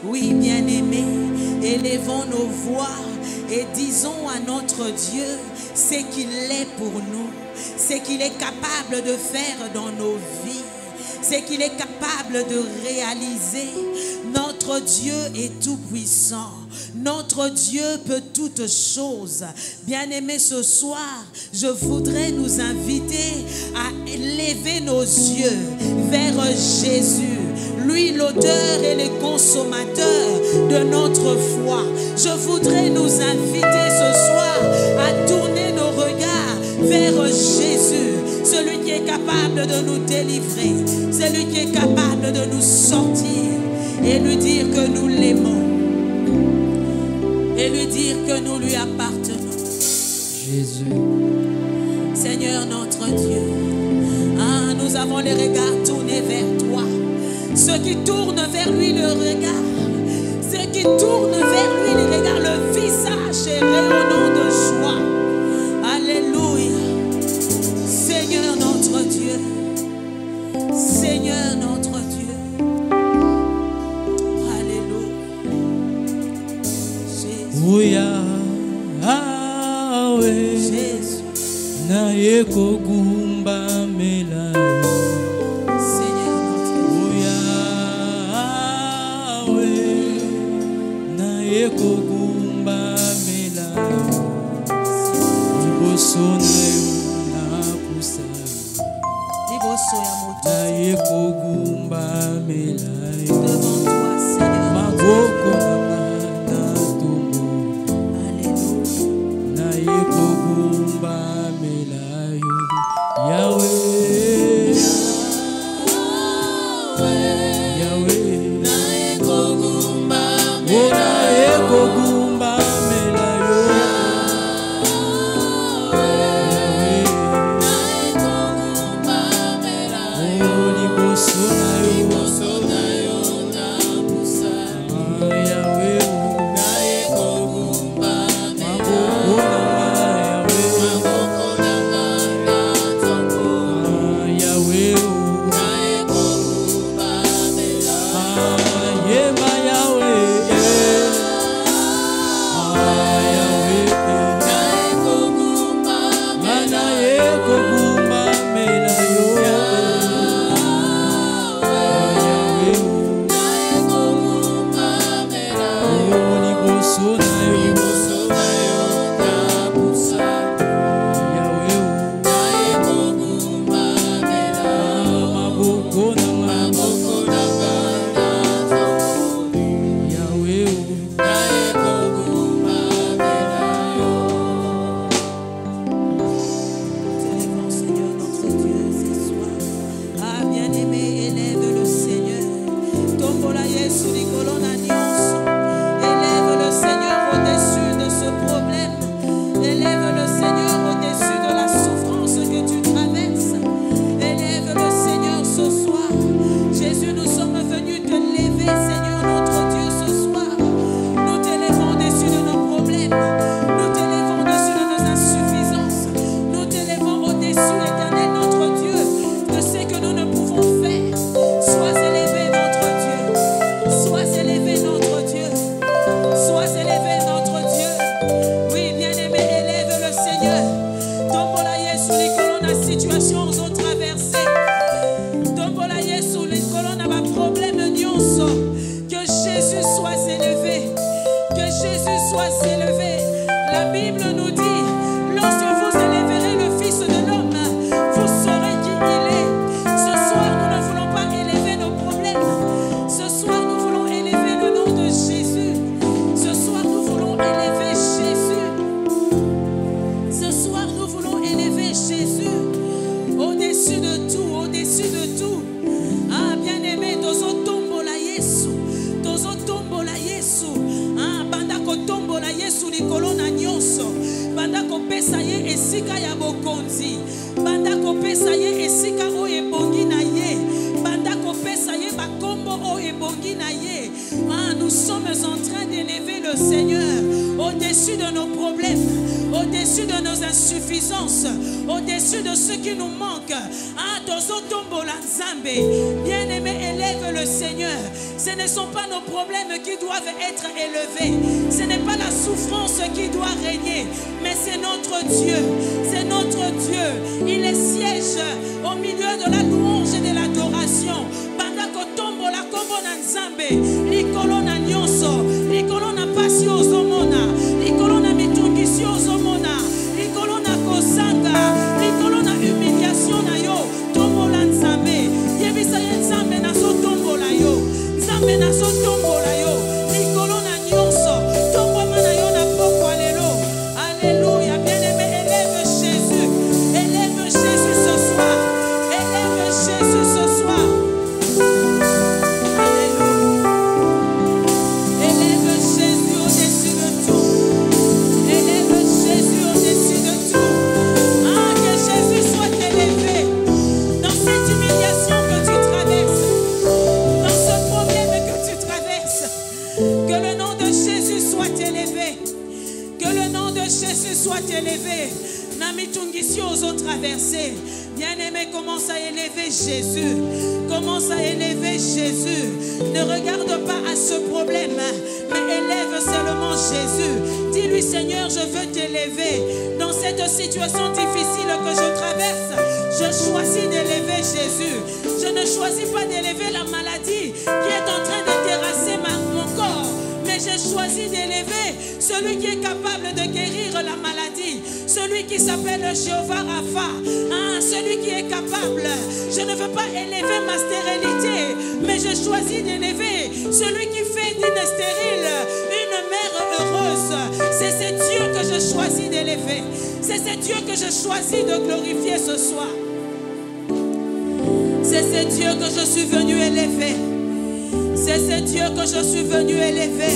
Oui, bien-aimés, élevons nos voix et disons à notre Dieu ce qu'il est pour nous, ce qu'il est capable de faire dans nos vies, ce qu'il est capable de réaliser. Notre Dieu est tout puissant. Notre Dieu peut toutes choses. Bien-aimés, ce soir, je voudrais nous inviter à lever nos yeux vers Jésus, lui l'auteur et le consommateur de notre foi. Je voudrais nous inviter ce soir à tourner nos regards vers Jésus, celui qui est capable de nous délivrer, celui qui est capable de nous sortir, et lui dire que nous l'aimons, et lui dire que nous lui appartenons. Jésus, Seigneur notre Dieu, nous avons les regards tournés vers toi. Ceux qui tournent vers lui le regard, ceux qui tournent vers lui le regard, le visage est rayonnant de joie. Alléluia. Seigneur notre Dieu, Seigneur notre Dieu. Alléluia. Jésus. Yahweh. Jésus. naye kogumbamela yo. Seigneur notre Dieu. Yawe naye kogumbamela yo. Liboso na yo napusa Liboso ya moto. naye kogumbamela yo. Devant toi, Seigneur. Maboko na tombo Alléluia. naye kogumbamela yo. Yawe Yawe naye kogumbamela yo. Liboso na yo napusa Yawe maboko na Yawe yema Yawe mana ye kogumbamela yo. Liboso na yo napusa Yawe maboko na Yawe Élève, Seigneur notre Dieu, ce soir. Ah, bien-aimé, élève le Seigneur. Tombola Yesu likolo na nyonso. Élève le Seigneur au-dessus de ce problème. Élève le Seigneur au-dessus de la souffrance que tu traverses. Élève le Seigneur ce soir. Jésus, nous sommes venus te lever, Seigneur notre Dieu, ce soir. Nous t'élèvons au-dessus de nos problèmes. Nous t'élèvons au-dessus de nos insuffisances. Nous t'élèvons au-dessus, Éternel notre Dieu, de ce que nous ne pouvons faire. Sois élevé notre Dieu. Sois élevé notre Dieu. Sois élevé notre Dieu. Oui, bien-aimé, élève le Seigneur. Tombola Yesu likolo na situation ozo traverser. Tombola Yesu likolo na ba problème nyonso. Que Jésus soit élevé. Que Jésus soit élevé. La Bible nous dit, lorsque vous élèverez le Fils de l'homme, vous saurez qui il est. Ce soir, nous ne voulons pas élever nos problèmes. Ce soir, nous voulons élever le nom de Jésus. Ce soir, nous voulons élever Jésus. Ce soir, nous voulons élever Jésus au-dessus de tout, au-dessus de tout. Ah, bien-aimé, tozo tombola Yesu, tozo tombola Yesu. Ah, banda ko tombola Yesu likolo na nyonso. Banda ko pesa ye esika ya bokonzi. Banda ko pesa ye esika o ebongi na ye. Banda ko pesa ye bakombo o ebongi na ye. Ah, nous sommes en train d'élever le Seigneur au-dessus de nos problèmes, au-dessus de nos insuffisances, au-dessus de ce qui nous manque. Ah, tozo tombola Nzambe. Bien-aimé, élève le Seigneur. Ce ne sont pas nos problèmes qui doivent être élevés. Ce n'est pas la souffrance qui doit régner, mais c'est notre Dieu. C'est notre Dieu. Il est siège au milieu de la louange et de l'adoration. Bandako tombola kombo na Nzambe. Likolo na nyonso. Likolo na pasi ozomona. Likolo na mitungisi ozomona. Likolo na kosanga. Likolo na humiliation na yo. Tombola Nzambe. Yebisa ye Nzambe na so tombola yo. Nzambe na so tombola yo. Likolo na nyonso. Tomboma na yo na poko alelo. Alléluia. Bien-aimé, élève Jésus. Élève Jésus ce soir. Élève Jésus ce soir. Alléluia. Élève Jésus au-dessus de tout. Élève Jésus au-dessus de tout. Ah, que Jésus soit élevé dans cette humiliation que tu traverses, dans ce problème que tu traverses. Que le nom de Jésus soit élevé. Que le nom de Jésus soit élevé. Namitungisi aux autres traversées. Bien-aimé, commence à élever Jésus. Commence à élever Jésus. Ne regarde pas à ce problème, mais élève seulement Jésus. Dis-lui, Seigneur, je veux t'élever. Dans cette situation difficile que je traverse, je choisis d'élever Jésus. Je ne choisis pas d'élever la maladie qui est en train de terrasser mon corps. Mais j'ai choisi d'élever celui qui est capable de guérir la maladie. Celui qui s'appelle Jéhovah Rapha. Celui qui est capable. Je ne veux pas élever ma stérilité, mais je choisis d'élever celui qui fait d'une stérile une mère heureuse. C'est ce Dieu que je choisis d'élever. C'est ce Dieu que je choisis de glorifier ce soir. C'est ce Dieu que je suis venu élever. C'est ce Dieu que je suis venu élever.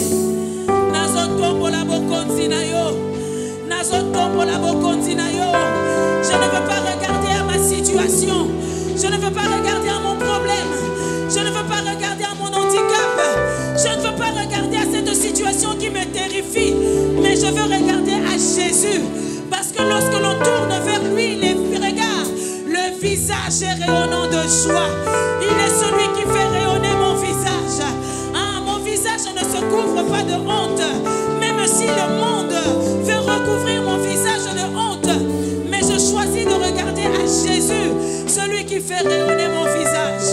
Je ne veux pas regarder à ma situation. Je ne veux pas regarder à mon problème. Je ne veux pas regarder à mon handicap. Je ne veux pas regarder à cette situation qui me terrifie. Mais je veux regarder à Jésus. Parce que lorsque l'on tourne vers lui les regards, le visage est rayonnant de joie. Il est celui qui fait rayonner mon visage. Mon visage ne se couvre pas de honte. Même si le monde veut recouvrir mon visage de honte, mais je choisis de regarder à Jésus, celui qui fait rayonner mon visage.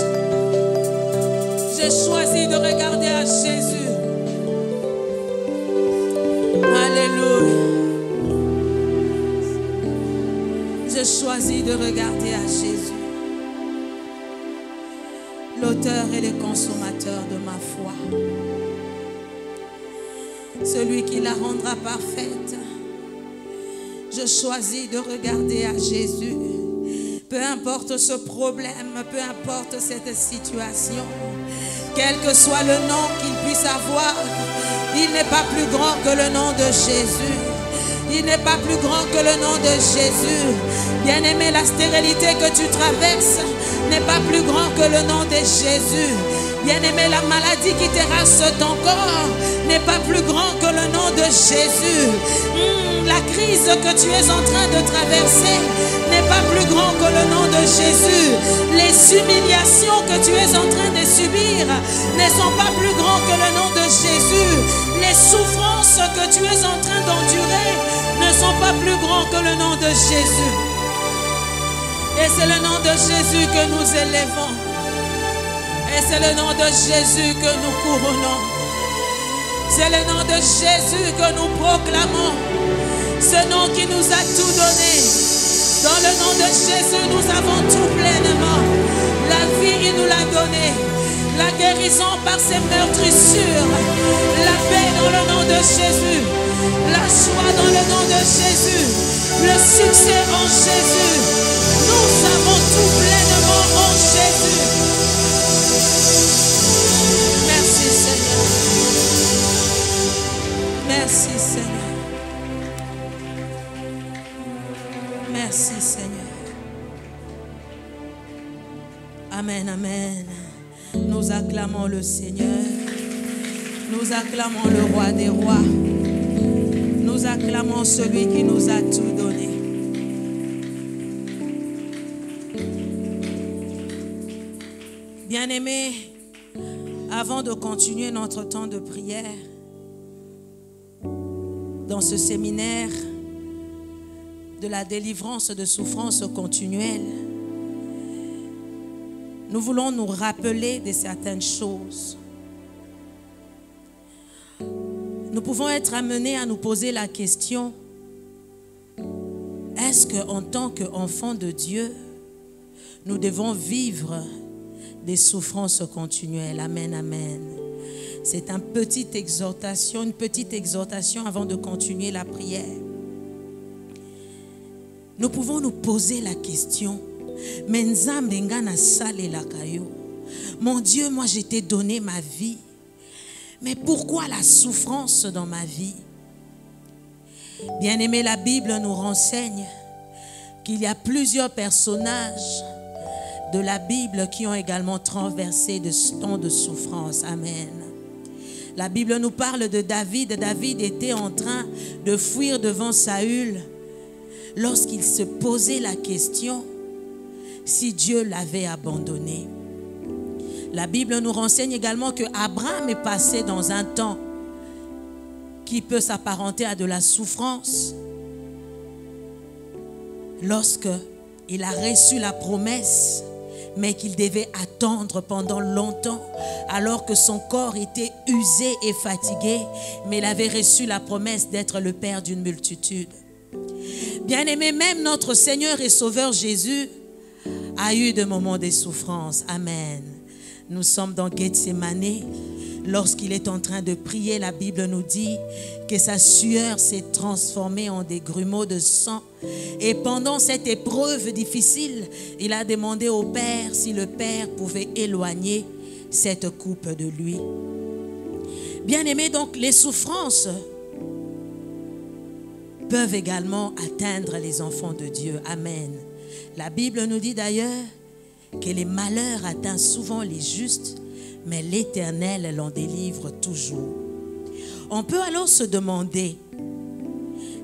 J'ai choisi de regarder à Jésus. Alléluia. J'ai choisi de regarder à Jésus, l'auteur et le consommateur de ma foi. Celui qui la rendra parfaite. Je choisis de regarder à Jésus. Peu importe ce problème, peu importe cette situation, quel que soit le nom qu'il puisse avoir, il n'est pas plus grand que le nom de Jésus. Il n'est pas plus grand que le nom de Jésus. Bien-aimé, la stérilité que tu traverses n'est pas plus grand que le nom de Jésus. Bien-aimé, la maladie qui terrasse ton corps n'est pas plus grand que le nom de Jésus. La crise que tu es en train de traverser n'est pas plus grand que le nom de Jésus. Les humiliations que tu es en train de subir ne sont pas plus grands que le nom de Jésus. Les souffrances que tu es en train d'endurer ne sont pas plus grands que le nom de Jésus. Et c'est le nom de Jésus que nous élevons. Et c'est le nom de Jésus que nous couronnons. C'est le nom de Jésus que nous proclamons. Ce nom qui nous a tout donné. Dans le nom de Jésus, nous avons tout pleinement. La vie, il nous l'a donné. La guérison par ses meurtrissures. La paix dans le nom de Jésus. La joie dans le nom de Jésus. Le succès en Jésus. Nous avons tout pleinement en Jésus. Merci Seigneur. Merci Seigneur. Merci Seigneur. Amen, amen. Nous acclamons le Seigneur. Nous acclamons le roi des rois. Nous acclamons celui qui nous a tout donné. Bien-aimés, avant de continuer notre temps de prière, dans ce séminaire de la délivrance de souffrances continuelles, nous voulons nous rappeler de certaines choses. Nous pouvons être amenés à nous poser la question, est-ce qu'en tant qu'enfants de Dieu, nous devons vivre des souffrances continuelles? Amen, amen. C'est une petite exhortation avant de continuer la prière. Nous pouvons nous poser la question, mon Dieu, moi je t'ai donné ma vie, mais pourquoi la souffrance dans ma vie? Bien-aimé, la Bible nous renseigne qu'il y a plusieurs personnages de la Bible qui ont également traversé de temps de souffrance. Amen. La Bible nous parle de David. David était en train de fuir devant Saül lorsqu'il se posait la question, si Dieu l'avait abandonné? La Bible nous renseigne également que Abraham est passé dans un temps qui peut s'apparenter à de la souffrance. Lorsque il a reçu la promesse, mais qu'il devait attendre pendant longtemps, alors que son corps était usé et fatigué, mais il avait reçu la promesse d'être le père d'une multitude. Bien-aimé, même notre Seigneur et Sauveur Jésus a eu des moments de souffrance. Amen. Nous sommes dans Gethsémani. Lorsqu'il est en train de prier, la Bible nous dit que sa sueur s'est transformée en des grumeaux de sang. Et pendant cette épreuve difficile, il a demandé au Père si le Père pouvait éloigner cette coupe de lui. Bien-aimés, donc les souffrances peuvent également atteindre les enfants de Dieu. Amen. La Bible nous dit d'ailleurs que les malheurs atteignent souvent les justes, mais l'Éternel l'en délivre toujours. On peut alors se demander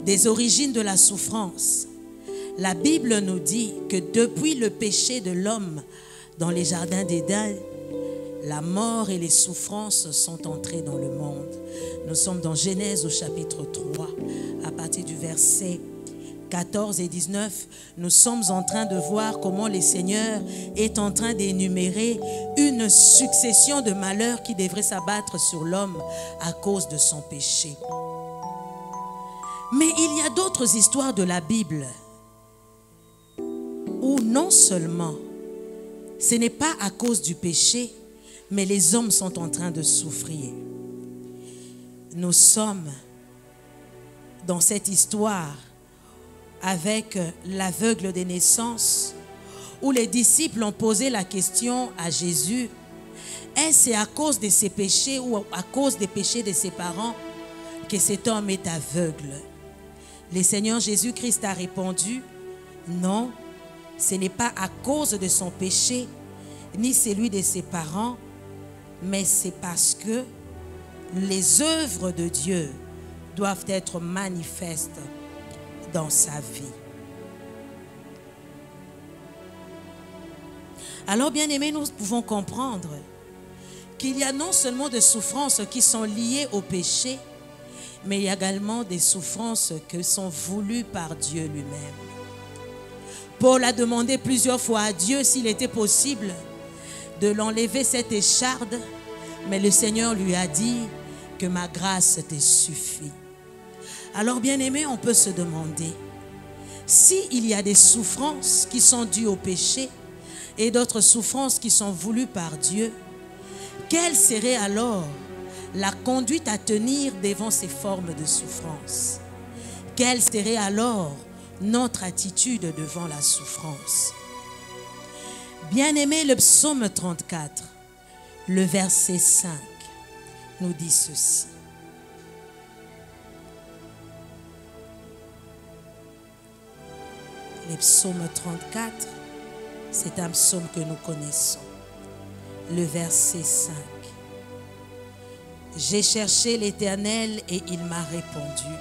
des origines de la souffrance. La Bible nous dit que depuis le péché de l'homme dans les jardins d'Éden, la mort et les souffrances sont entrées dans le monde. Nous sommes dans Genèse au chapitre 3, à partir du verset 14 et 19, nous sommes en train de voir comment le Seigneur est en train d'énumérer une succession de malheurs qui devraient s'abattre sur l'homme à cause de son péché. Mais il y a d'autres histoires de la Bible où non seulement ce n'est pas à cause du péché, mais les hommes sont en train de souffrir. Nous sommes dans cette histoire avec l'aveugle des naissances, où les disciples ont posé la question à Jésus, est-ce à cause de ses péchés ou à cause des péchés de ses parents que cet homme est aveugle? Le Seigneur Jésus-Christ a répondu, non, ce n'est pas à cause de son péché, ni celui de ses parents, mais c'est parce que les œuvres de Dieu doivent être manifestes dans sa vie. Alors, bien aimés, nous pouvons comprendre qu'il y a non seulement des souffrances qui sont liées au péché, mais il y a également des souffrances qui sont voulues par Dieu lui-même. Paul a demandé plusieurs fois à Dieu s'il était possible de l'enlever cette écharde, mais le Seigneur lui a dit que ma grâce te suffit. Alors, bien aimé, on peut se demander s'il y a des souffrances qui sont dues au péché et d'autres souffrances qui sont voulues par Dieu, quelle serait alors la conduite à tenir devant ces formes de souffrance? Quelle serait alors notre attitude devant la souffrance? Bien aimé, le psaume 34, le verset 5, nous dit ceci. Le psaume 34, c'est un psaume que nous connaissons. Le verset 5. J'ai cherché l'Éternel et il m'a répondu.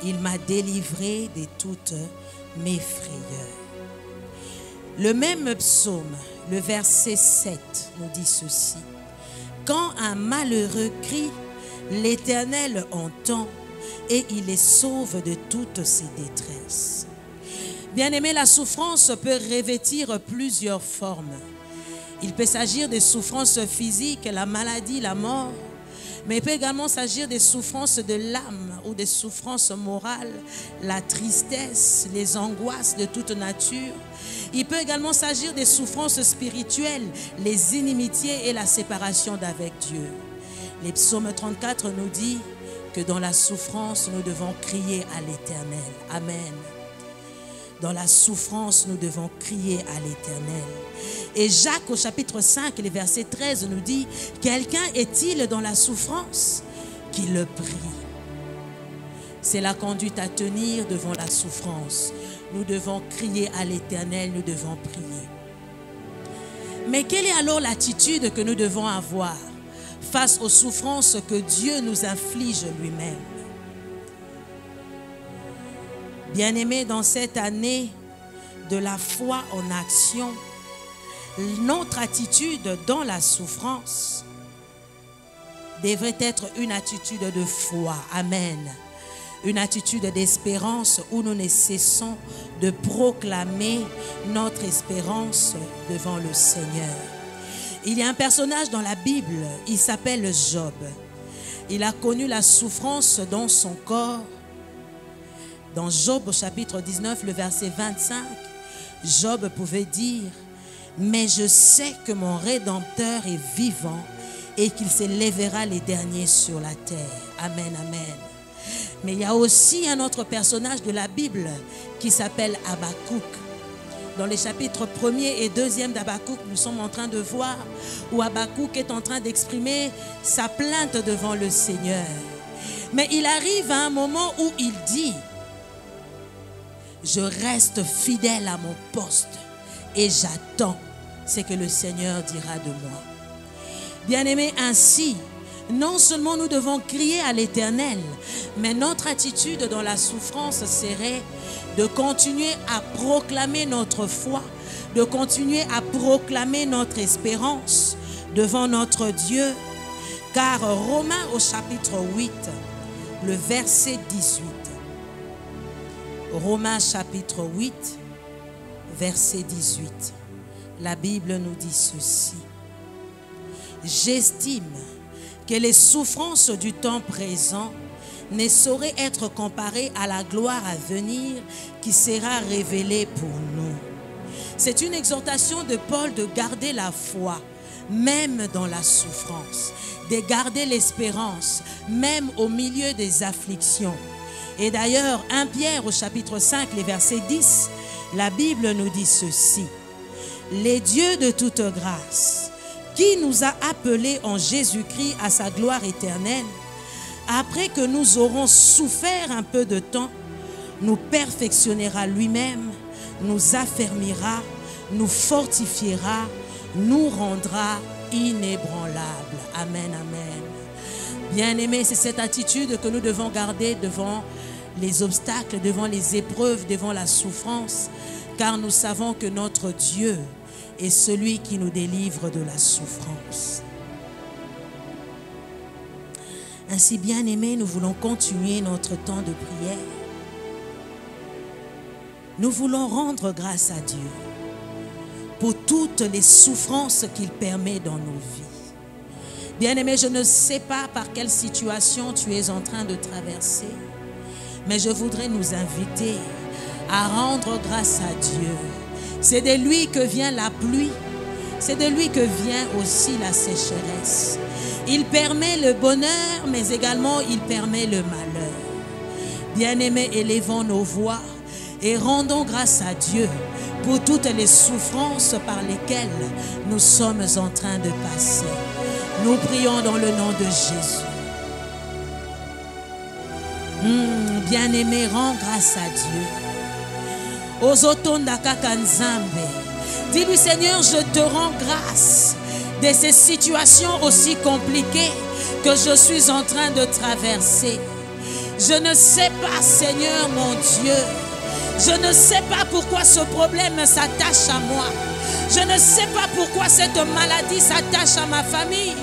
Il m'a délivré de toutes mes frayeurs. Le même psaume, le verset 7, nous dit ceci. Quand un malheureux crie, l'Éternel entend et il les sauve de toutes ses détresses. Bien-aimé, la souffrance peut revêtir plusieurs formes. Il peut s'agir des souffrances physiques, la maladie, la mort, mais il peut également s'agir des souffrances de l'âme ou des souffrances morales, la tristesse, les angoisses de toute nature. Il peut également s'agir des souffrances spirituelles, les inimitiés et la séparation d'avec Dieu. Les psaumes 34 nous dit que dans la souffrance, nous devons crier à l'Éternel. Amen. Dans la souffrance, nous devons crier à l'Éternel. Et Jacques au chapitre 5, le verset 13 nous dit, quelqu'un est-il dans la souffrance? Qu'il le prie. C'est la conduite à tenir devant la souffrance. Nous devons crier à l'Éternel, nous devons prier. Mais quelle est alors l'attitude que nous devons avoir face aux souffrances que Dieu nous inflige lui-même? Bien-aimés, dans cette année de la foi en action, notre attitude dans la souffrance devrait être une attitude de foi. Amen. Une attitude d'espérance où nous ne cessons de proclamer notre espérance devant le Seigneur. Il y a un personnage dans la Bible, il s'appelle Job. Il a connu la souffrance dans son corps. Dans Job au chapitre 19, le verset 25, Job pouvait dire: mais je sais que mon Rédempteur est vivant et qu'il s'élèvera les derniers sur la terre. Amen, amen. Mais il y a aussi un autre personnage de la Bible qui s'appelle Habakkuk. Dans les chapitres 1er et 2e d'Habakkuk, nous sommes en train de voir où Habakkuk est en train d'exprimer sa plainte devant le Seigneur. Mais il arrive à un moment où il dit: je reste fidèle à mon poste et j'attends ce que le Seigneur dira de moi. Bien-aimés, ainsi, non seulement nous devons crier à l'Éternel, mais notre attitude dans la souffrance serait de continuer à proclamer notre foi, de continuer à proclamer notre espérance devant notre Dieu. Car Romains au chapitre 8, le verset 18. Romains chapitre 8, verset 18. La Bible nous dit ceci: j'estime que les souffrances du temps présent ne sauraient être comparées à la gloire à venir qui sera révélée pour nous. C'est une exhortation de Paul de garder la foi, même dans la souffrance, de garder l'espérance, même au milieu des afflictions. Et d'ailleurs, 1 Pierre au chapitre 5, les versets 10, la Bible nous dit ceci: les dieux de toute grâce, qui nous a appelés en Jésus-Christ à sa gloire éternelle, après que nous aurons souffert un peu de temps, nous perfectionnera lui-même, nous affermira, nous fortifiera, nous rendra inébranlables. Amen, amen. Bien-aimés, c'est cette attitude que nous devons garder devant les obstacles, devant les épreuves, devant la souffrance, car nous savons que notre Dieu est celui qui nous délivre de la souffrance. Ainsi, bien-aimés, nous voulons continuer notre temps de prière. Nous voulons rendre grâce à Dieu pour toutes les souffrances qu'il permet dans nos vies. Bien-aimé, je ne sais pas par quelle situation tu es en train de traverser, mais je voudrais nous inviter à rendre grâce à Dieu. C'est de lui que vient la pluie, c'est de lui que vient aussi la sécheresse. Il permet le bonheur, mais également il permet le malheur. Bien-aimés, élevons nos voix et rendons grâce à Dieu pour toutes les souffrances par lesquelles nous sommes en train de passer. Nous prions dans le nom de Jésus. Bien-aimé, rends grâce à Dieu. Ozotonda kaka nzambe. Dis-lui: Seigneur, je te rends grâce de ces situations aussi compliquées que je suis en train de traverser. Je ne sais pas, Seigneur mon Dieu, je ne sais pas pourquoi ce problème s'attache à moi. Je ne sais pas pourquoi cette maladie s'attache à ma famille.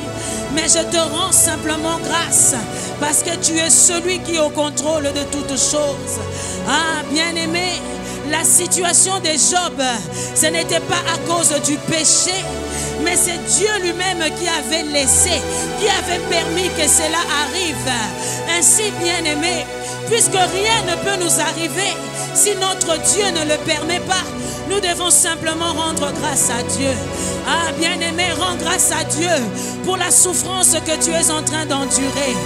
Mais je te rends simplement grâce parce que tu es celui qui est au contrôle de toutes choses. Ah, bien-aimé, la situation de Job, ce n'était pas à cause du péché, mais c'est Dieu lui-même qui avait laissé, qui avait permis que cela arrive. Ainsi, bien-aimé, puisque rien ne peut nous arriver si notre Dieu ne le permet pas, nous devons simplement rendre grâce à Dieu. Ah, bien-aimé, rends grâce à Dieu pour la souffrance que tu es en train d'endurer.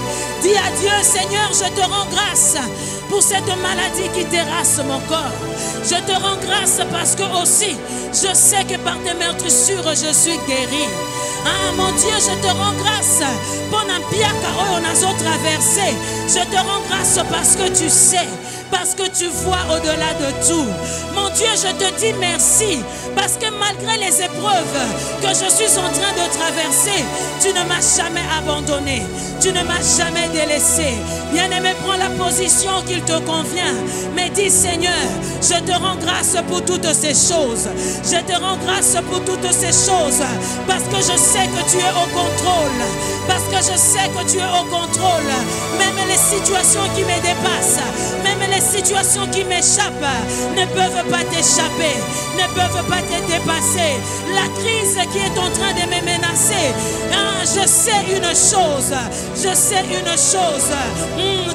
Dis à Dieu: Seigneur, je te rends grâce pour cette maladie qui terrasse mon corps. Je te rends grâce parce que aussi, je sais que par tes meurtrissures, je suis guéri. Ah, mon Dieu, je te rends grâce pour un piaka on a traversé. Je te rends grâce parce que tu sais parce que tu vois au-delà de tout. Mon Dieu, je te dis merci parce que malgré les épreuves que je suis en train de traverser, tu ne m'as jamais abandonné, tu ne m'as jamais délaissé. Bien-aimé, prends la position qu'il te convient, mais dis Seigneur, je te rends grâce pour toutes ces choses. Je te rends grâce pour toutes ces choses parce que je sais que tu es au contrôle, parce que je sais que tu es au contrôle. Même les situations qui me dépassent, même les situations qui m'échappent ne peuvent pas t'échapper, ne peuvent pas te dépasser. La crise qui est en train de me menacer, je sais une chose,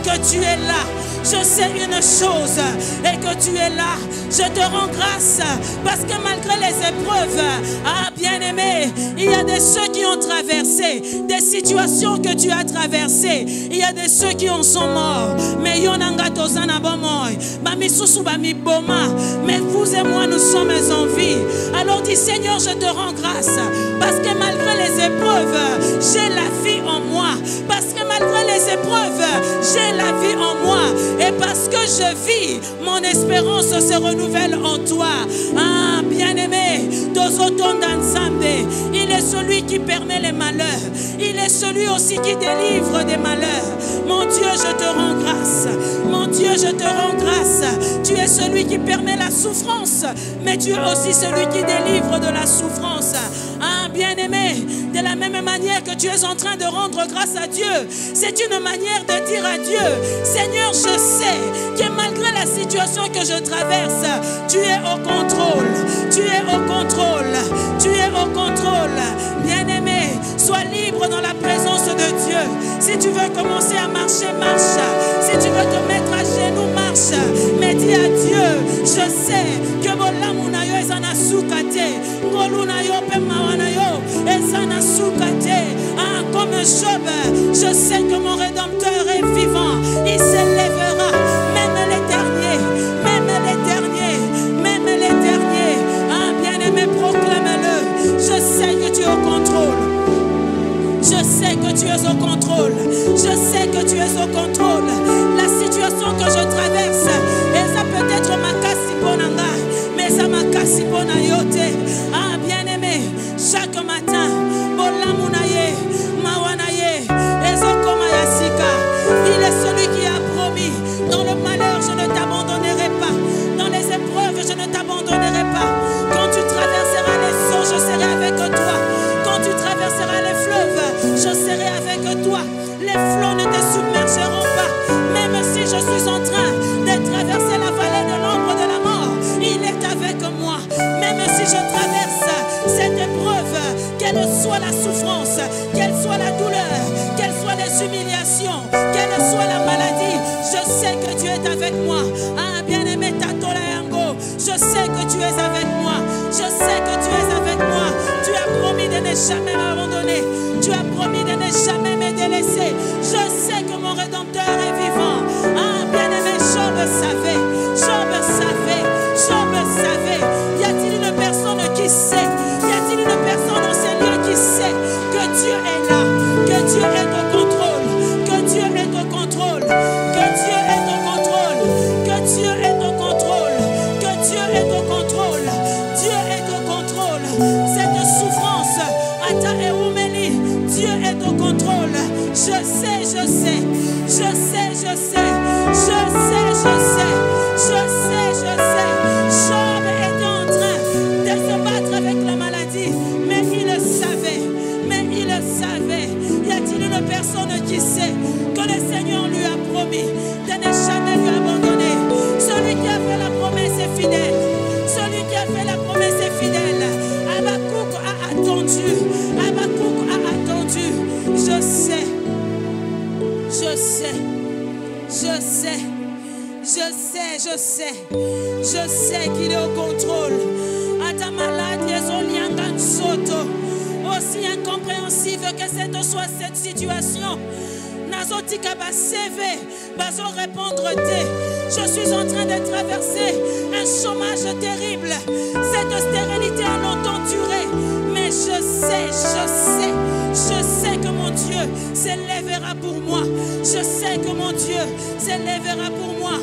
que tu es là. Je sais une chose et que tu es là. Je te rends grâce parce que malgré les épreuves, bien-aimé, il y a de ceux qui ont traversé des situations que tu as traversées. Il y a de ceux qui en sont morts. Mais mais vous et moi, nous sommes en vie. Alors dis Seigneur, je te rends grâce parce que malgré les épreuves, j'ai la vie en moi. Parce que malgré les épreuves, j'ai la vie en moi. Et parce que je vis, mon espérance se renouvelle en toi. Bien-aimé, il est celui qui permet les malheurs. Il est celui aussi qui délivre des malheurs. Mon Dieu, je te rends grâce. Mon Dieu, je te rends grâce. Tu es celui qui permet la souffrance, mais tu es aussi celui qui délivre de la souffrance. Bien-aimé, de la même manière que tu es en train de rendre grâce à Dieu, c'est une manière de dire à Dieu, Seigneur, je sais que malgré la situation que je traverse, tu es au contrôle, tu es au contrôle, tu es au contrôle. Bien-aimé, sois libre dans la présence de Dieu. Si tu veux commencer à marcher, marche. Si tu veux te mettre à genoux, marche. Mais dis à Dieu, je sais que Bolamunayo est en asukate, Ngolunayo pemawanayo est en asukate. Comme Job, je sais que mon Rédempteur est vivant. Il s'élèvera, même les derniers, même les derniers, même les derniers. Bien-aimé, proclame-le. Je sais que tu es au contrôle. Je sais que tu es au contrôle. Je sais que tu es au contrôle. La situation que je traverse, et ça peut être ma cassiponanga, mais ça m'a cassiponayote. Bien-aimé, chaque matin, Bolamunaye, Mawanaye, Ezokomayasika, il est celui qui a promis, dans le malheur, je ne t'abandonnerai pas. Dans les épreuves, je ne t'abandonnerai pas. Quand tu traverseras les eaux, je serai avec toi. Quand tu traverseras les fleuves, je serai avec toi. Les flots ne te submergeront pas. Même si je suis en train de traverser la vallée de l'ombre de la mort, il est avec moi. Même si je traverse cette épreuve, quelle soit la souffrance, quelle soit la douleur, quelles soient les humiliations, quelle soit la maladie, je sais que tu es avec moi. Bien-aimé, Tatola Yango, je sais que tu es avec moi. Je sais que tu es avec moi. Tu as promis de ne jamais m'abandonner. Tu as promis de ne jamais me délaisser. Je sais que mon Rédempteur est vivant. Bien-aimé, Job savait. Job savait. Job savait. Y a-t-il une personne qui sait? Y a-t-il une personne dans ces lieux qui sait que Dieu est là, que Dieu est au contrôle, que Dieu est au contrôle, que Dieu est au contrôle, que Dieu est au contrôle, que Dieu est au contrôle, Dieu est au contrôle. Cette souffrance, Ata et Oumeli, Dieu est au contrôle. Je sais, je sais, je sais, je sais, je sais, je sais, je sais, je sais. Job était en train de se battre avec la maladie, mais il le savait, mais il le savait. Y a-t-il une personne qui sait que le Seigneur lui a promis de ne jamais lui abandonner? Celui qui a fait la promesse est fidèle. Celui qui a fait la promesse est fidèle. Habakkuk a attendu. Habakkuk a attendu. Je sais. Je sais. Je sais. Je sais, je sais. Je sais qu'il est au contrôle. Aussi incompréhensible que cette soit cette situation, je suis en train de traverser un chômage terrible. Cette stérilité a longtemps duré. Mais je sais que mon Dieu s'élèvera pour moi. Je sais que mon Dieu s'élèvera pour moi.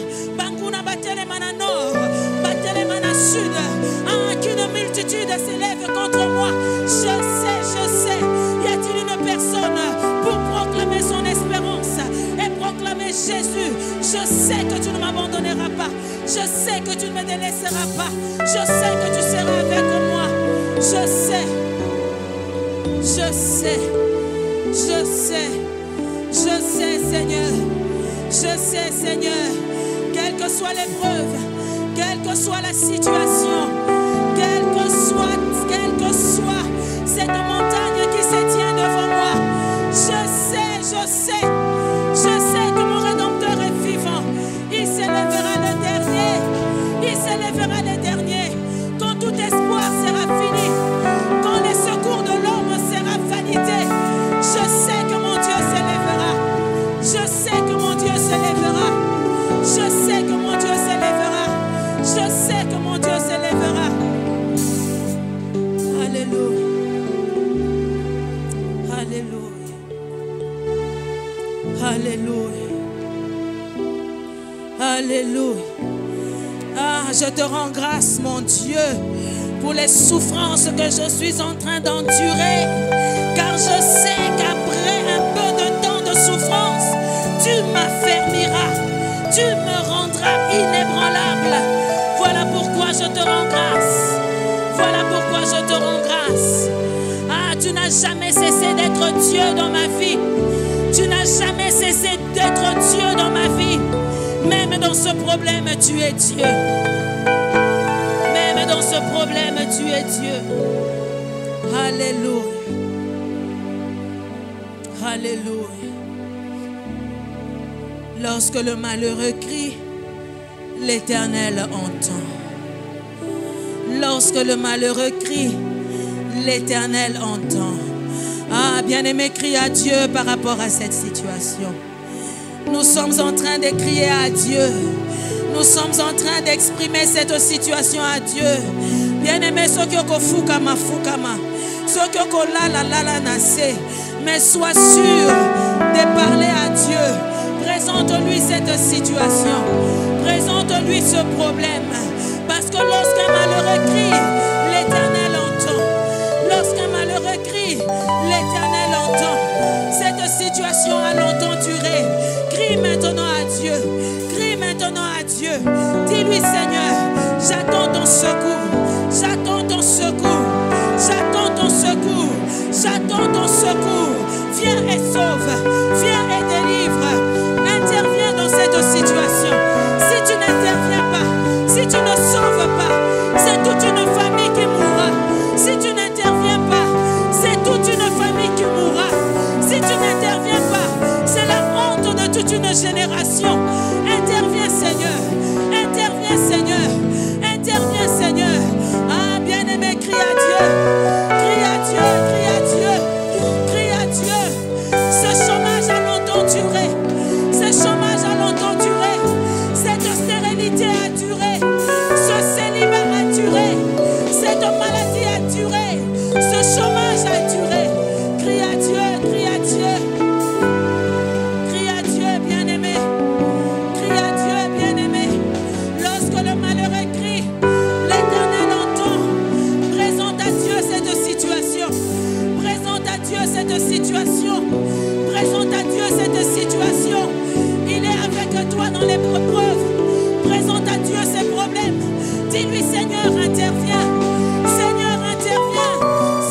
Je sais que tu seras avec moi. Je sais. Je sais. Je sais. Je sais, Seigneur. Je sais, Seigneur. Quelle que soit l'épreuve, quelle que soit la situation, quelle que soit cette montagne qui se tient devant moi, je sais que mon Rédempteur est vivant. Il s'élèvera le dernier. Il s'élèvera le dernier. Quand tout espoir sera fini, quand les secours de l'homme sera validé, je sais que mon Dieu s'élèvera. Je sais que mon Dieu s'élèvera. Je sais que mon Dieu s'élèvera. Je sais que mon Dieu s'élèvera. Alléluia. Alléluia. Alléluia. Alléluia. Ah, je te rends grâce, mon Dieu, pour les souffrances que je suis en train d'endurer. Car je sais qu'après un peu de temps de souffrance, tu m'affermiras. Tu me rendras inébranlable. Voilà pourquoi je te rends grâce. Voilà pourquoi je te rends grâce. Ah, tu n'as jamais cessé d'être Dieu dans ma vie. Tu n'as jamais cessé d'être Dieu dans ma vie. Même dans ce problème, tu es Dieu. Même dans ce problème, tu es Dieu. Alléluia. Alléluia. Lorsque le malheureux crie, l'Éternel entend. Lorsque le malheureux crie, l'Éternel entend. Ah, bien-aimé, crie à Dieu par rapport à cette situation. Nous sommes en train de crier à Dieu. Nous sommes en train d'exprimer cette situation à Dieu. Bien-aimé, fukama. Mais sois sûr de parler à Dieu. Présente-lui cette situation. Présente-lui ce problème. Parce que lorsqu'un malheureux crie, l'Éternel entend. Lorsqu'un malheureux crie, l'Éternel entend. Cette situation a longtemps duré. Crie maintenant à Dieu. Crie maintenant à Dieu. Dis-lui, Seigneur, j'attends ton secours. J'attends ton secours. J'attends ton secours. J'attends ton secours. Viens et sauve. Viens et délivre. Interviens dans cette situation. Si tu n'interviens pas, si tu ne sauves pas, c'est toute une famille qui mourra. Si tu n'interviens pas, c'est toute une famille qui mourra. Si tu n'interviens pas, c'est la honte de toute une génération. Interviens, Seigneur. Interviens, Seigneur. Interviens, Seigneur. Ah, bien-aimé, crie à Dieu. Crie à Dieu, crie à Dieu. Crie à Dieu. Ce chômage a longtemps duré. Ce chômage a longtemps duré. Cette stérilité a duré. Ce célibat a duré. Cette maladie a duré. Ce chômage a duré. Crie à Dieu, crie à Dieu. Crie à Dieu, bien-aimé. Crie à Dieu, bien-aimé. Lorsque le malheureux crie, l'Éternel entend. Présente à Dieu cette situation. Présente à Dieu cette situation. Présente à Dieu cette situation. Il est avec toi dans les épreuves. Présente à Dieu ses problèmes. Dis-lui, Seigneur, interviens. Seigneur, interviens.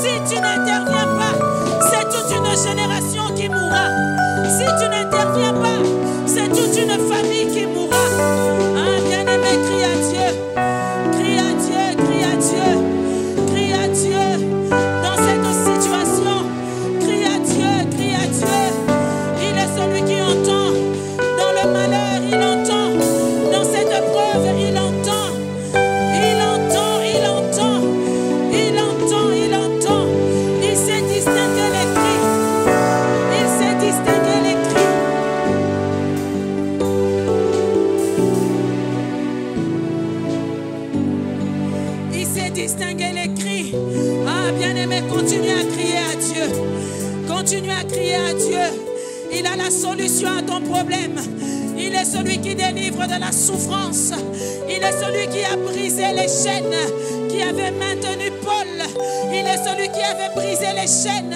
Si tu n'interviens pas, c'est toute une génération qui mourra. Si tu n'interviens pas, c'est toute une famille qui mourra. Ah, bien-aimé, crie à Dieu. Crie à Dieu, crie à Dieu. Crie à Dieu. Dans cette situation, crie à Dieu, crie à Dieu. Il est celui qui entend. Dans le malheur, il entend. Dans cette épreuve, il entend. Il entend, il entend. Il entend, il entend. Il sait distinguer les cris. Il sait distinguer les cris. Il sait distinguer les cris. Ah, bien-aimé, continue à crier à Dieu. Continue à crier à Dieu. Il a la solution à ton problème. Il est celui qui délivre de la souffrance. Il est celui qui a brisé les chaînes qui avaient maintenu Paul. Il est celui qui avait brisé les chaînes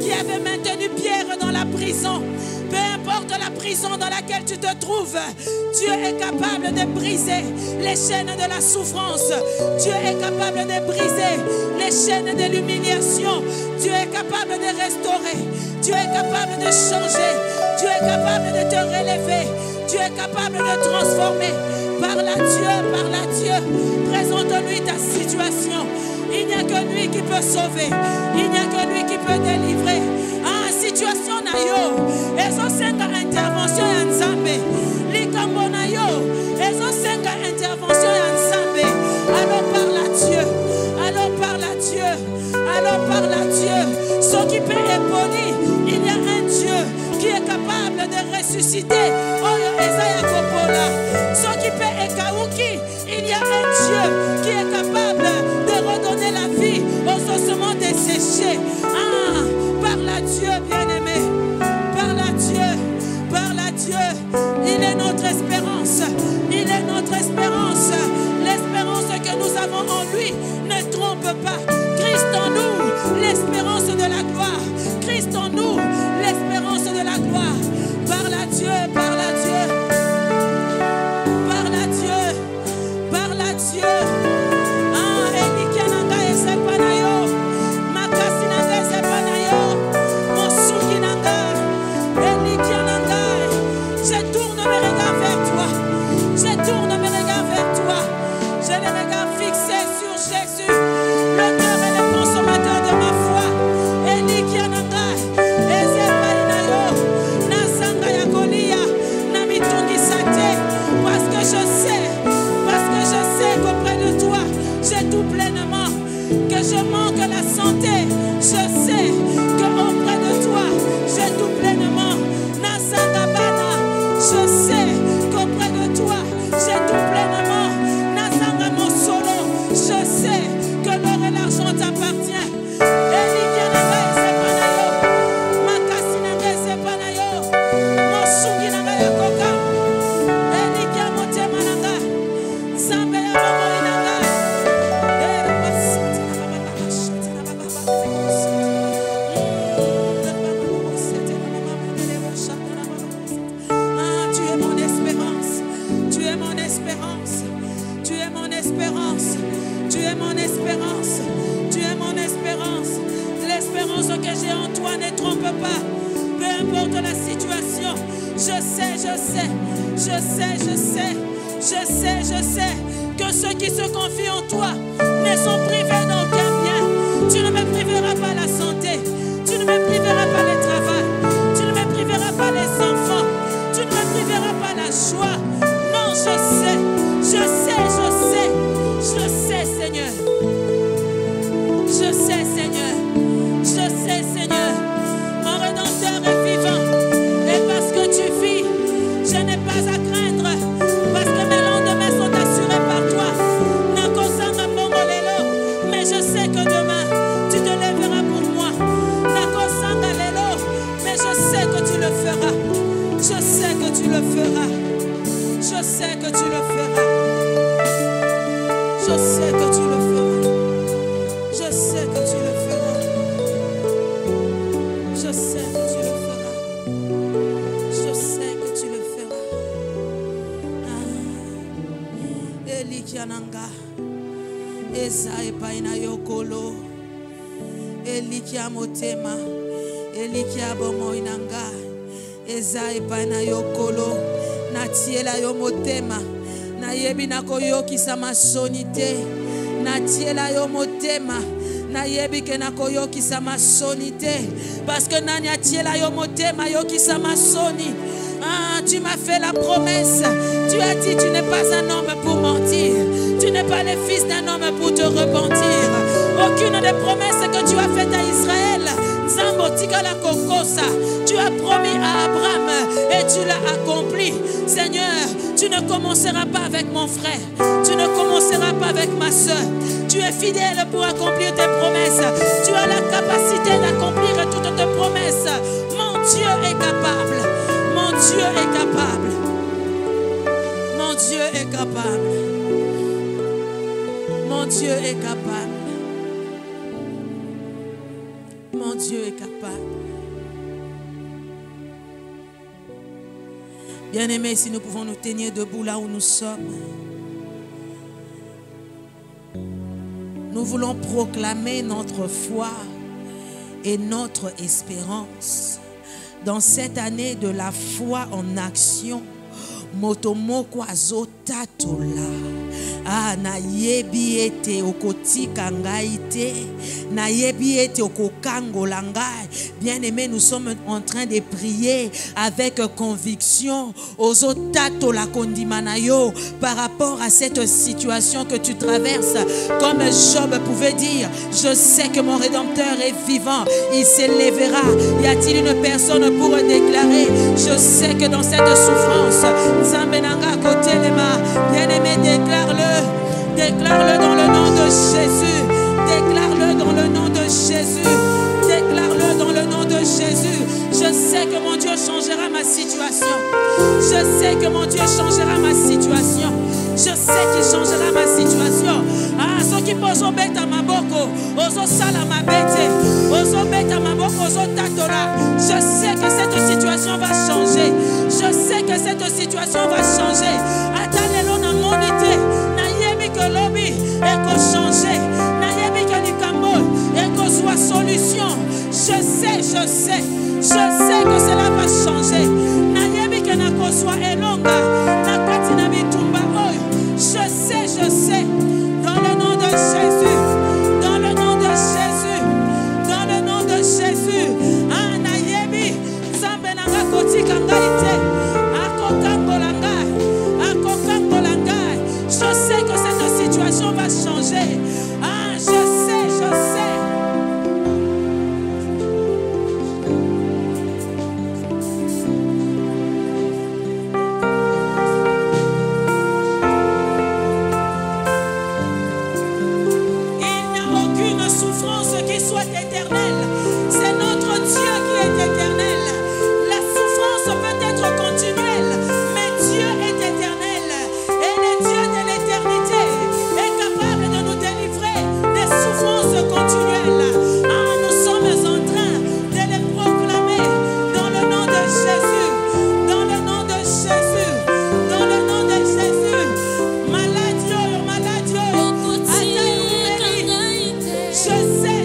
qui avaient maintenu Pierre dans la prison. Peu importe importe la prison dans laquelle tu te trouves, Dieu est capable de briser les chaînes de la souffrance. Dieu est capable de briser les chaînes de l'humiliation. Dieu est capable de restaurer. Dieu est capable de changer. Dieu est capable de te relever. Dieu est capable de transformer. Parle à Dieu, présente-lui ta situation. Il n'y a que lui qui peut sauver. Il n'y a que lui qui peut délivrer. Ah, situation na yo, ezosenga intervention ya Nzambe. Likambo na yo, ezosenga intervention ya Nzambe. Alors parle à Dieu. Alors parle à Dieu. Alors parle à Dieu. S'occuper est poli. Il y a un Dieu qui est capable de ressusciter. Oyo Esaïa Kopola. S'occuper est Kauki. Il y a un Dieu qui est capable de redonner la vie aux ossements desséchés. Ah, parle à Dieu, bien-aimé. Parle à Dieu. Parle à Dieu. Il est notre espérance. Il est notre espérance. L'espérance que nous avons en lui ne trompe pas. Christ en nous, l'espérance de la gloire. Christ en nous, l'espérance de la gloire. Parle à Dieu, parle à Dieu. Parle à Dieu. Parle à Dieu. Ah, Elikiananga esepanayo. Makasinanga esepanayo. Mosukinanga. Elikiananga. Je tourne mes regards vers toi. Je tourne mes regards vers toi. J'ai les regards fixés sur Jésus, l'auteur et le consommateur de ma foi. Elikiananga. Ezepainayo. Nasanga yakolia. Namitungi sate. Parce que je sais qu'auprès de toi, j'ai tout pleinement, que je manque la santé. Je sais qu'auprès de toi, j'ai tout pleinement. Nasangabana, je sais qu'auprès de toi, j'ai tout pleinement. Nasanga mon solo, je sais que l'or et l'argent t'appartient. Elikiananga esepanayo, makasinanga esepanayo, mosunginanga yakoka. L'espérance que j'ai en toi ne trompe pas. Peu importe la situation, je sais que ceux qui se confient en toi ne sont privés d'aucun bien. Tu ne me priveras pas la santé, tu ne me priveras pas le travail, tu ne me priveras pas les enfants, tu ne me priveras pas la joie. Non, je sais, Seigneur. Je sais, Seigneur, mon Rédempteur est vivant. Et parce que tu vis, je n'ai pas à craindre. Parce que mes lendemains sont assurés par toi. Nakosanga Bongolelo. Mais je sais que demain, tu te lèveras pour moi. Nakosanga Lelo. Mais je sais que tu le feras. Je sais que tu le feras. Je sais que tu le feras. Je sais que tu le feras. Je sais que tu le feras. Je sais que tu le feras. Je sais que tu le feras. Ah. Elikiananga. Ezae paina yokolo. Elikia motema. Elikia bomo inanga. Ezae paina yokolo. Natiela yo motema. Na yebi na koyoki sa masonite. Natiela yo motema. Na yebi ke na koyoki sa masonite. Parce que nani atiela yo motema yoki sa masoni. Ah, tu m'as fait la promesse. Tu as dit tu n'es pas un homme pour mentir. Tu n'es pas le fils d'un homme pour te repentir. Aucune des promesses que tu as faites à Israël, Zambotika la kokosa, tu as promis à Abraham et tu l'as accompli. Seigneur, tu ne commenceras pas avec mon frère. Tu ne commenceras pas avec ma soeur. Tu es fidèle pour accomplir tes promesses. Tu as la capacité d'accomplir toutes tes promesses. Mon Dieu est capable. Mon Dieu est capable. Mon Dieu est capable. Mon Dieu est capable. Mon Dieu est capable. Bien-aimés, si nous pouvons nous tenir debout là où nous sommes, nous voulons proclamer notre foi et notre espérance dans cette année de la foi en action. Motomoko azotatola. Ah, na yebi ete okotika ngai te, na yebi ete okokangola ngai. Bien-aimés, nous sommes en train de prier avec conviction ozotatola kondimanayo par rapport à cette situation que tu traverses. Comme Job pouvait dire, je sais que mon Rédempteur est vivant, il s'élèvera. Y a-t-il une personne pour déclarer, je sais que dans cette souffrance, Zambenanga côté les mains, bien-aimé, déclare-le. Déclare-le dans le nom de Jésus. Déclare-le dans le nom de Jésus. Déclare-le dans le nom de Jésus. Je sais que mon Dieu changera ma situation. Je sais que mon Dieu changera ma situation. Je sais qu'il changera ma situation. Ah, ceux qui posent au bête à ma boko, oso sala ma bête, oso bête à ma boko, oso tatola. Je sais que cette situation va changer. Je sais que cette situation va changer. Attendez-le dans mon unité. Nayebi que lobby et qu'on change. Nayebi que likambo et qu'on soit solution. Je sais que cela va changer. Nayebi que na qu'on soit elonga. Na katina bitumba oyo. Je sais. Dans le nom de Jésus. Dans le nom de Jésus. Dans le nom de Jésus. Ah, nayebi. Zambenanga koti kangaite. Je sais que cette situation va changer. Ah, je sais. Il n'y a aucune souffrance qui soit éternelle. C'est notre Dieu qui est éternel. La souffrance peut être continuelle, mais Dieu est éternel. Et le Dieu de l'éternité est capable de nous délivrer des souffrances continuelles. Ah, nous sommes en train de les proclamer dans le nom de Jésus. Dans le nom de Jésus. Dans le nom de Jésus. Maladie. Je sais.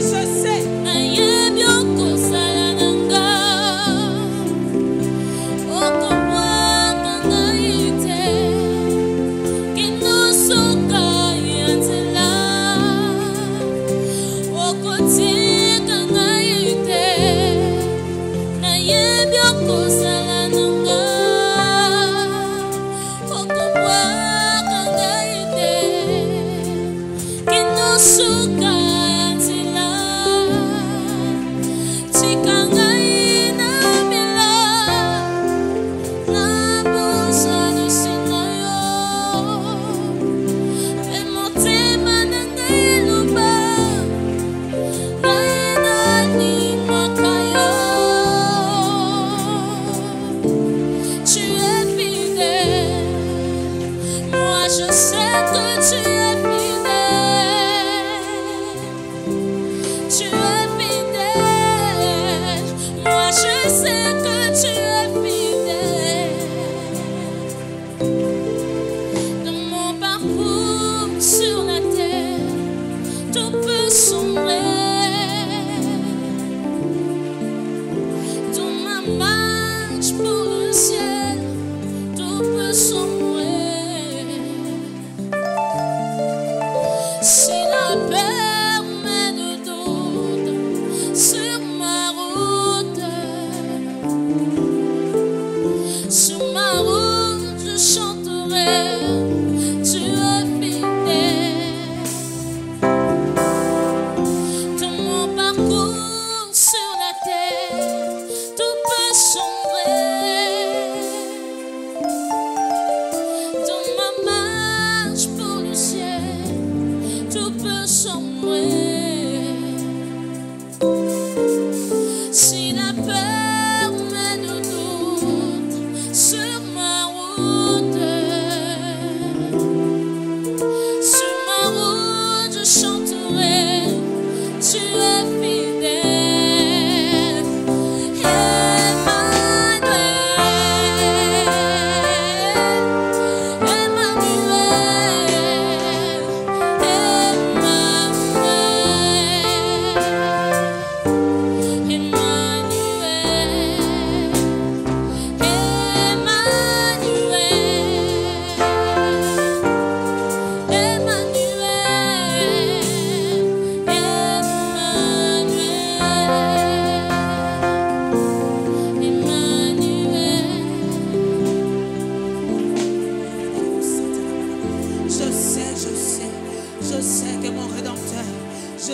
Si la peur met de dos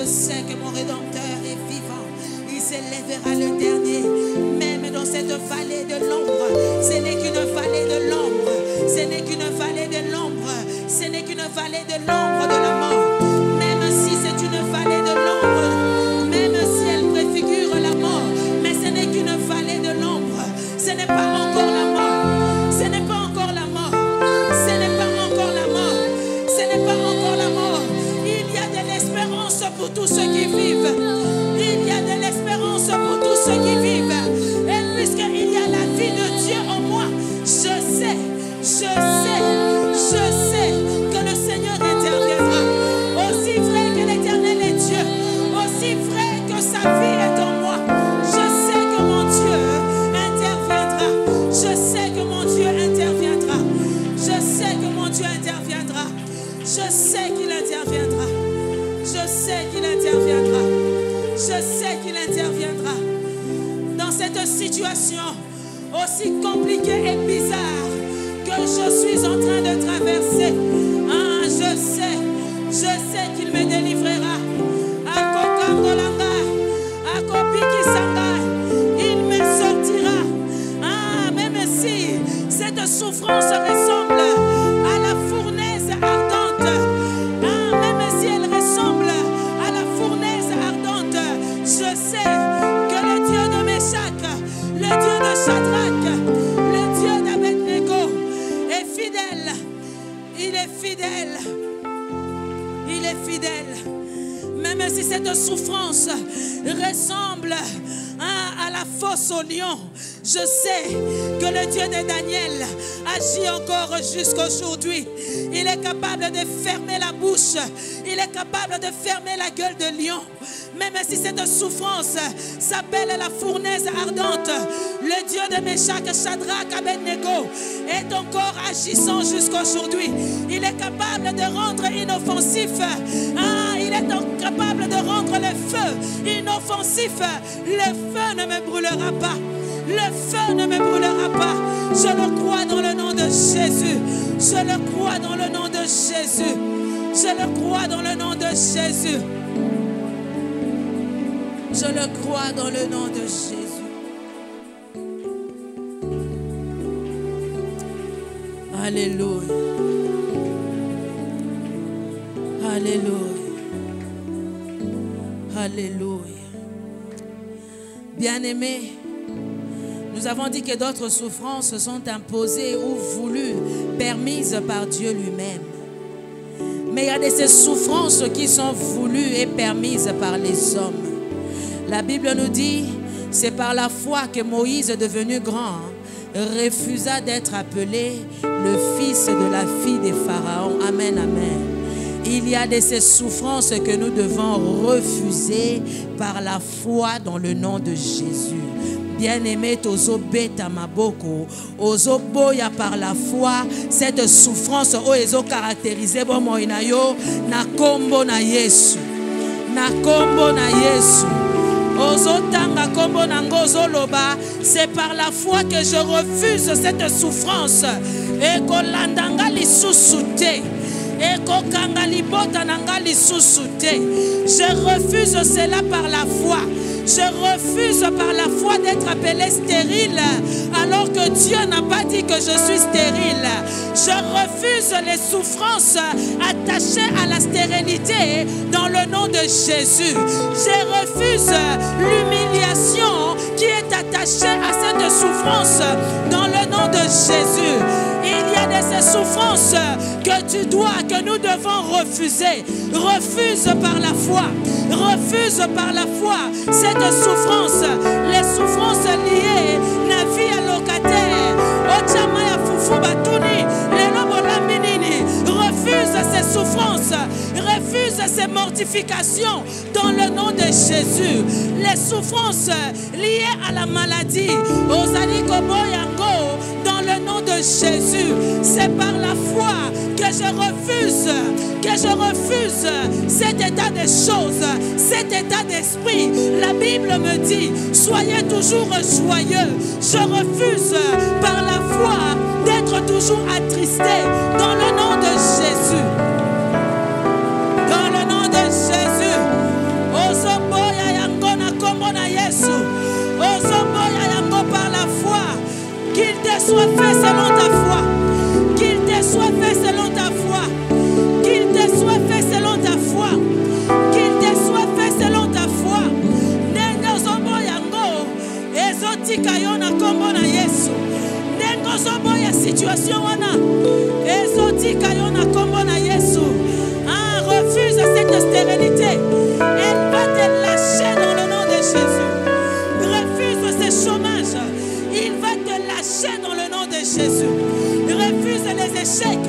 Je sais que mon Rédempteur est vivant. Il s'élèvera le dernier. Même dans cette vallée de l'ombre, ce n'est qu'une vallée de l'ombre. Ce n'est qu'une vallée de l'ombre. Ce n'est qu'une vallée de l'ombre de la mort. Même si c'est une vallée de l'ombre, même si elle préfigure la mort, mais ce n'est qu'une vallée de l'ombre. Ce n'est pas encore la mort. Ce n'est pas encore la mort. Ce n'est pas encore la mort. Ce n'est pas encore la mort. Il y a de l'espérance pour tous ceux qui vivent. Il y a de l'espérance pour tous ceux qui vivent. Et puisqu'il y a la vie de Dieu en moi, je sais que le Seigneur interviendra. Aussi vrai que l'Éternel est Dieu, aussi vrai que sa vie est en moi, je sais que mon Dieu interviendra. Je sais que mon Dieu interviendra. Je sais que mon Dieu interviendra. Je sais qu'il interviendra. Je sais qu'il interviendra. Je sais qu'il interviendra. Dans cette situation aussi compliquée et bizarre que je suis en train de traverser, je sais qu'il me délivrera. Il me sortira. Même si cette souffrance ressemble à la fournaise ardente, même si elle ressemble à la fournaise ardente, je sais que le Dieu de Meshach, le Dieu de Shadrach, le Dieu d'Abednego est fidèle. Il est fidèle. Il est fidèle. Même si cette souffrance ressemble à la fosse au lion, je sais que le Dieu de Daniel agit encore jusqu'aujourd'hui. Il est capable de fermer la bouche. Il est capable de fermer la gueule de lion. Même si cette souffrance s'appelle la fournaise ardente, le Dieu de Meshach, Shadrach, Abednego est encore agissant jusqu'aujourd'hui. Il est capable de rendre inoffensif. Il est capable de rendre le feu inoffensif. Le feu ne me brûlera pas. Le feu ne me brûlera pas. Je le crois dans le nom de Jésus. Je le crois dans le nom de Jésus. Je le crois dans le nom de Jésus. Je le crois dans le nom de Jésus. Alléluia. Alléluia. Alléluia. Bien-aimés, nous avons dit que d'autres souffrances sont imposées ou voulues, permises par Dieu lui-même. Mais il y a de ces souffrances qui sont voulues et permises par les hommes. La Bible nous dit, c'est par la foi que Moïse, devenu grand, refusa d'être appelé le fils de la fille des pharaons. Amen, amen. Il y a de ces souffrances que nous devons refuser par la foi dans le nom de Jésus. Bien-aimé, tozo beta maboko, ozo boya par la foi cette souffrance ozo caractérisée bon moinayo na kombo na Yesu, na kombo na Yesu. Ozotanga kombo nango ozoloba, c'est par la foi que je refuse cette souffrance. Et kolandanga lisusu te, et kokanga libota nanga lisusu te. Je refuse cela par la foi. Je refuse par la foi d'être appelé stérile alors que Dieu n'a pas dit que je suis stérile. Je refuse les souffrances attachées à la stérilité dans le nom de Jésus. Je refuse l'humiliation qui est attachée à cette souffrance dans le nom de Jésus. Il y a de ces souffrances que nous devons refuser. Refuse par la foi. Refuse par la foi cette souffrance. Les souffrances liées na vie à locataire. Ochamaya fufu batuni. Refuse ces souffrances. Refuse ces mortifications dans le nom de Jésus. Les souffrances liées à la maladie. Dans le nom de Jésus. C'est par la foi que je refuse cet état de choses, cet état d'esprit. La Bible me dit, soyez toujours joyeux. Je refuse par la foi d'être toujours attristé dans le nom de Jésus. Dans le nom de Jésus. situation wana ezotika yo na kombo na Yesu. Refuse cette stérilité. Elle va te lâcher dans le nom de Jésus. Refuse ce chômage. Il va te lâcher dans le nom de Jésus. Refuse les échecs.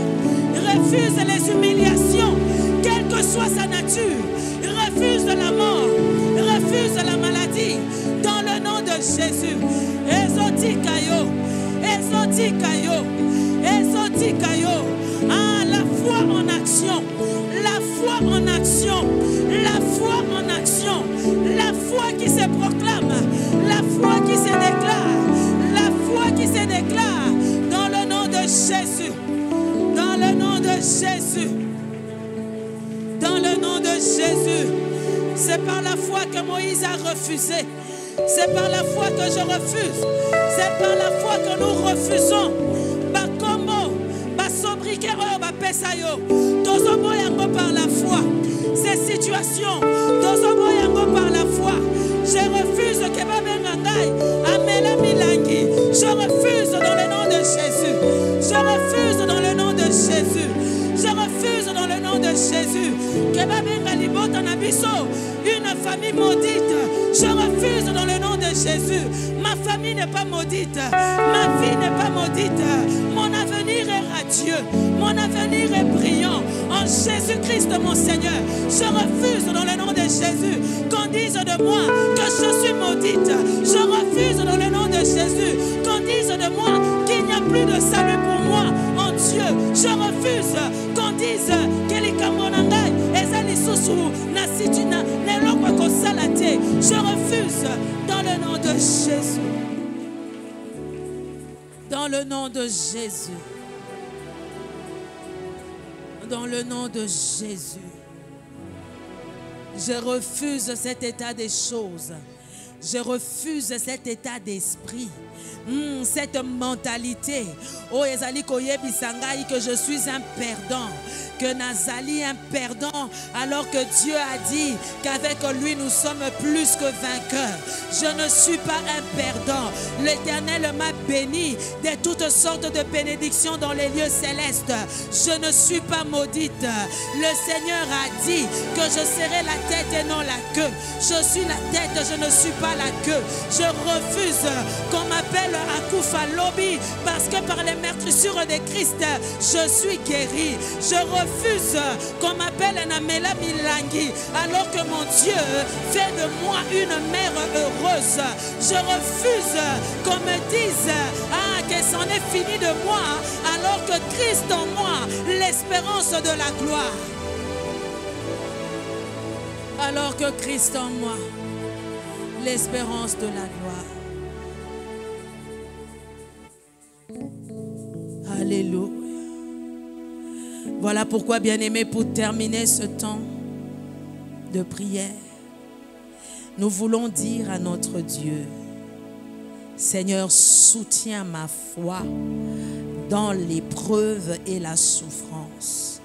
Refuse les humiliations, quelle que soit sa nature. Refuse la mort. Refuse la maladie dans le nom de Jésus. Ezotikayo. Ezotikayo. Ezotikayo. La foi en action. La foi en action. La foi en action. La foi qui se proclame. La foi qui se déclare. La foi qui se déclare dans le nom de Jésus. Dans le nom de Jésus. Dans le nom de Jésus. C'est par la foi que Moïse a refusé. C'est par la foi que je refuse. C'est par la foi que nous refusons. Par la foi. Ces situations, par la foi. Je refuse que Babengangai amela milangi. Je refuse dans le nom de Jésus. Je refuse dans le nom de Jésus. Je refuse dans le nom de Jésus que Babengali Botanabiso, une famille maudite. Je refuse dans le nom de Jésus. Ma famille n'est pas maudite. Ma vie n'est pas maudite. Mon avenir est radieux. Mon avenir est brillant. En Jésus-Christ, mon Seigneur. Je refuse dans le nom de Jésus qu'on dise de moi que je suis maudite. Je refuse dans le nom de Jésus qu'on dise de moi qu'il n'y a plus de salut pour moi en Dieu. Je refuse qu'on dise que les Kamonangai et Zalisusu Nasitina Nelokwa Salate. Je refuse dans le nom de Jésus. Dans le nom de Jésus. Dans le nom de Jésus. Je refuse cet état des choses. Je refuse cet état d'esprit. Cette mentalité. Oh, Ezali Koyebi Sangai, que je suis un perdant. Que Nazali un perdant. Alors que Dieu a dit qu'avec lui nous sommes plus que vainqueurs. Je ne suis pas un perdant. L'Éternel m'a béni de toutes sortes de bénédictions dans les lieux célestes. Je ne suis pas maudite. Le Seigneur a dit que je serai la tête et non la queue. Je suis la tête, je ne suis pas la queue. Je refuse qu'on m'appelle Akufa Lobi parce que par les meurtrissures de Christ, je suis guéri. Je refuse qu'on m'appelle Namela Milangi alors que mon Dieu fait de moi une mère heureuse. Je refuse qu'on me dise que c'en est fini de moi alors que Christ en moi, l'espérance de la gloire. Alors que Christ en moi, l'espérance de la gloire. Alléluia. Voilà pourquoi, bien-aimés, pour terminer ce temps de prière, nous voulons dire à notre Dieu: Seigneur, soutiens ma foi dans l'épreuve et la souffrance.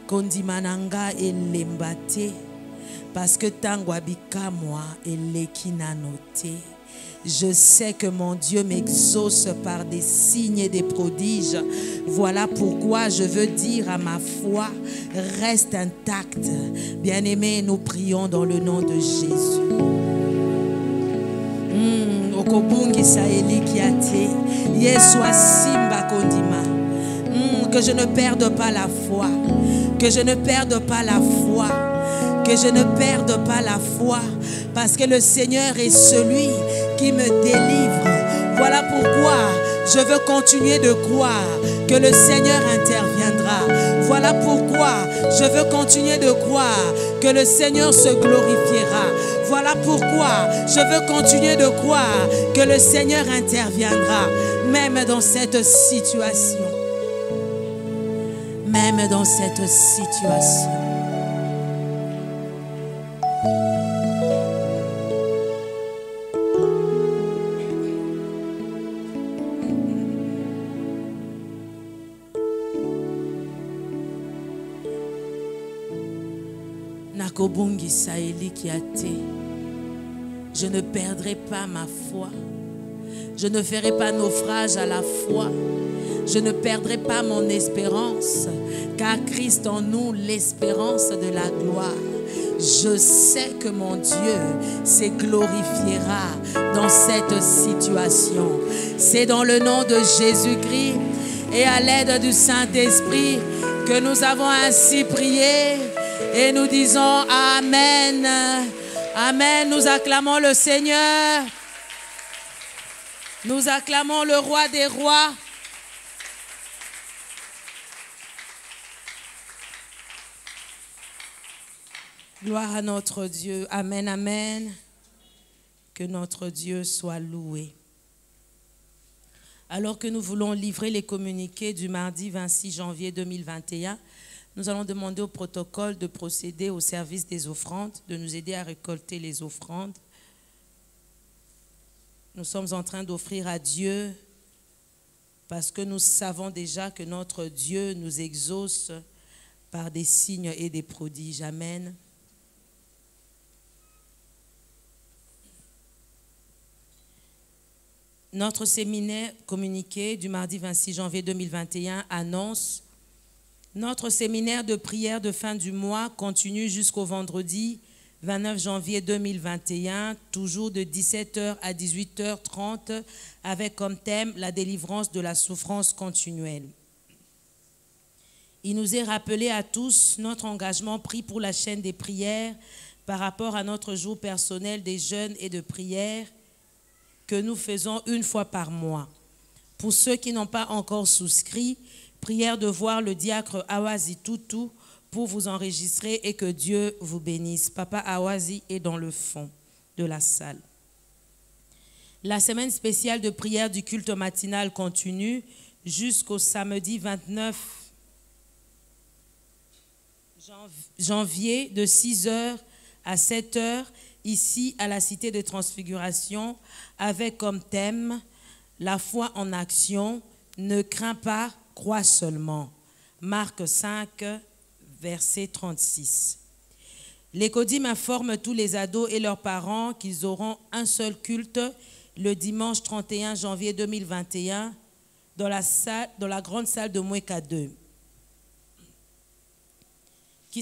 Kondimananga et lembate, parce que tangwabika moi et lekina noté. Je sais que mon Dieu m'exauce par des signes et des prodiges. Voilà pourquoi je veux dire à ma foi, reste intacte. Bien-aimés, nous prions dans le nom de Jésus. Okobungi saeli kiate, Yeswa simba kondima. Que je ne perde pas la foi. Que je ne perde pas la foi. Que je ne perde pas la foi. Parce que le Seigneur est celui qui me délivre. Voilà pourquoi je veux continuer de croire que le Seigneur interviendra. Voilà pourquoi je veux continuer de croire que le Seigneur se glorifiera. Voilà pourquoi je veux continuer de croire que le Seigneur interviendra. Même dans cette situation. Même dans cette situation. Je ne perdrai pas ma foi. Je ne ferai pas naufrage à la foi. Je ne perdrai pas mon espérance, car Christ en nous, l'espérance de la gloire. Je sais que mon Dieu se glorifiera dans cette situation. C'est dans le nom de Jésus-Christ et à l'aide du Saint-Esprit que nous avons ainsi prié et nous disons Amen. Amen. Nous acclamons le Seigneur. Nous acclamons le Roi des rois. Gloire à notre Dieu. Amen, amen. Que notre Dieu soit loué. Alors que nous voulons livrer les communiqués du mardi 26 janvier 2021, nous allons demander au protocole de procéder au service des offrandes, de nous aider à récolter les offrandes. Nous sommes en train d'offrir à Dieu parce que nous savons déjà que notre Dieu nous exauce par des signes et des prodiges. Amen. Notre séminaire communiqué du mardi 26 janvier 2021 annonce: notre séminaire de prière de fin du mois continue jusqu'au vendredi 29 janvier 2021, toujours de 17h à 18h30, avec comme thème la délivrance de la souffrance continuelle. Il nous est rappelé à tous notre engagement pris pour la chaîne des prières par rapport à notre jour personnel des jeûnes et de prière que nous faisons une fois par mois. Pour ceux qui n'ont pas encore souscrit, prière de voir le diacre Awazi Toutou pour vous enregistrer et que Dieu vous bénisse. Papa Awazi est dans le fond de la salle. La semaine spéciale de prière du culte matinal continue jusqu'au samedi 29 janvier de 6h à 7h ici à la Cité de Transfiguration avec comme thème la foi en action, ne crains pas, crois seulement. Marc 5, verset 36. L'Écodim informe tous les ados et leurs parents qu'ils auront un seul culte le dimanche 31 janvier 2021 dans la grande salle de Moueka 2. Qui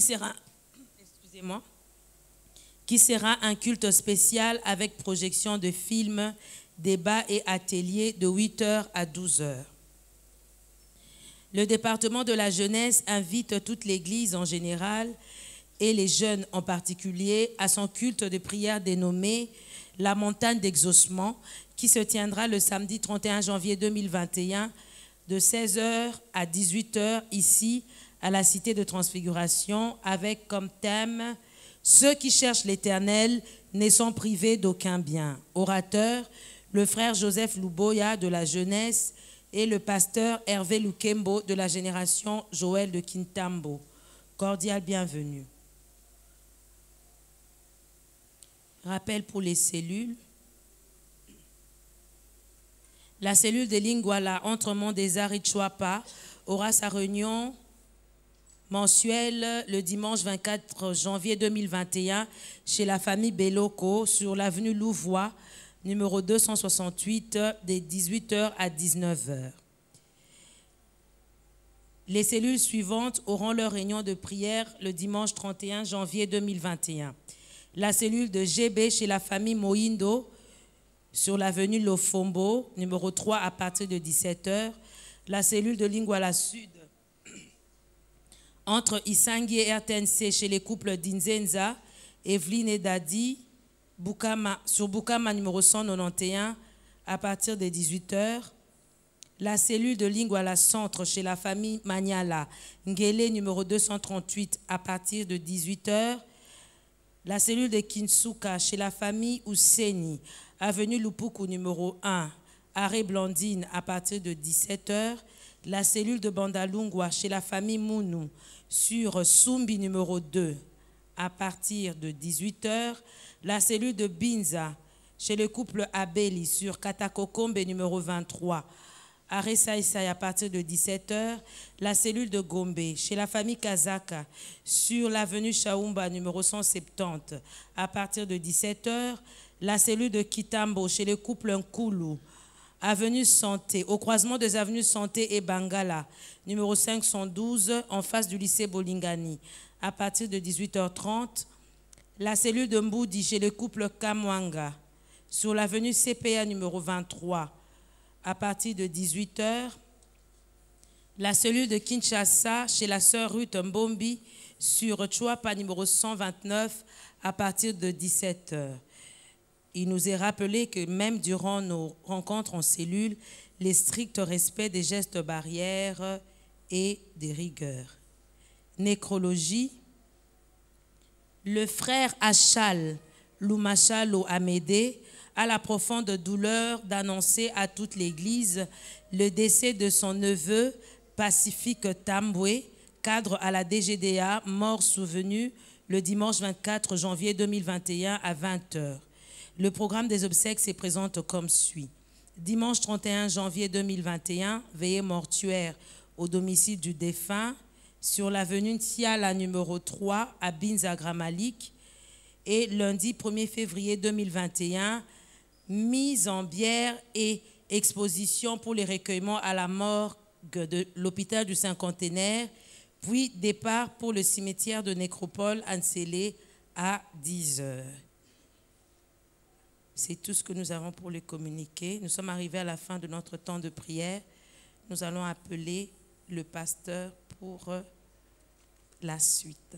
sera un culte spécial avec projection de films, débats et ateliers de 8h à 12h. Le département de la jeunesse invite toute l'Église en général et les jeunes en particulier à son culte de prière dénommé La montagne d'exaucement qui se tiendra le samedi 31 janvier 2021 de 16h à 18h ici à la Cité de Transfiguration avec comme thème « Ceux qui cherchent l'Éternel ne sont privés d'aucun bien ». Orateur, le frère Joseph Louboya de la jeunesse et le pasteur Hervé Lukembo de la génération Joël de Kintambo. Cordial bienvenue. Rappel pour les cellules. La cellule de Lingwala Entremont des Arts et Chouapa aura sa réunion mensuelle le dimanche 24 janvier 2021 chez la famille Beloko sur l'avenue Louvois, numéro 268, de 18h à 19h. Les cellules suivantes auront leur réunion de prière le dimanche 31 janvier 2021. La cellule de GB chez la famille Moindo sur l'avenue Lofombo, numéro 3 à partir de 17h. La cellule de Lingwala Sud entre Isangi et RTNC chez les couples d'Inzenza, Evelyne et Dadi, sur Bukama numéro 191 à partir de 18h. La cellule de Lingwala Centre chez la famille Maniala, Ngele numéro 238 à partir de 18h. La cellule de Kinsuka chez la famille Ouseni, avenue Lupuku numéro 1, arrêt Blandine à partir de 17h. La cellule de Bandalungwa chez la famille Mounou sur Sumbi numéro 2 à partir de 18h. La cellule de Binza chez le couple Abeli sur Katakokombe numéro 23 arrêt Saïsaï à partir de 17h. La cellule de Gombe chez la famille Kazaka sur l'avenue Chaoumba numéro 170 à partir de 17h. La cellule de Kitambo chez le couple Nkulu Avenue Santé, au croisement des avenues Santé et Bangala, numéro 512, en face du lycée Bolingani, à partir de 18h30. La cellule de Mboudi chez le couple Kamwanga, sur l'avenue CPA numéro 23, à partir de 18h. La cellule de Kinshasa chez la sœur Ruth Mbombi, sur Chouapa numéro 129, à partir de 17h. Il nous est rappelé que même durant nos rencontres en cellule, les stricts respects des gestes barrières et des rigueurs. Nécrologie. Le frère Achal Lumachalo Amédée a la profonde douleur d'annoncer à toute l'Église le décès de son neveu Pacifique Tamboué, cadre à la DGDA, mort souvenu le dimanche 24 janvier 2021 à 20h. Le programme des obsèques se présente comme suit. Dimanche 31 janvier 2021, veillée mortuaire au domicile du défunt sur l'avenue Ntiala numéro 3 à Binza Gramalik. Et lundi 1er février 2021, mise en bière et exposition pour les recueillements à la morgue de l'hôpital du Cinquantenaire, puis départ pour le cimetière de Nécropole Ansélé à 10h. C'est tout ce que nous avons pour les communiquer. Nous sommes arrivés à la fin de notre temps de prière. Nous allons appeler le pasteur pour la suite.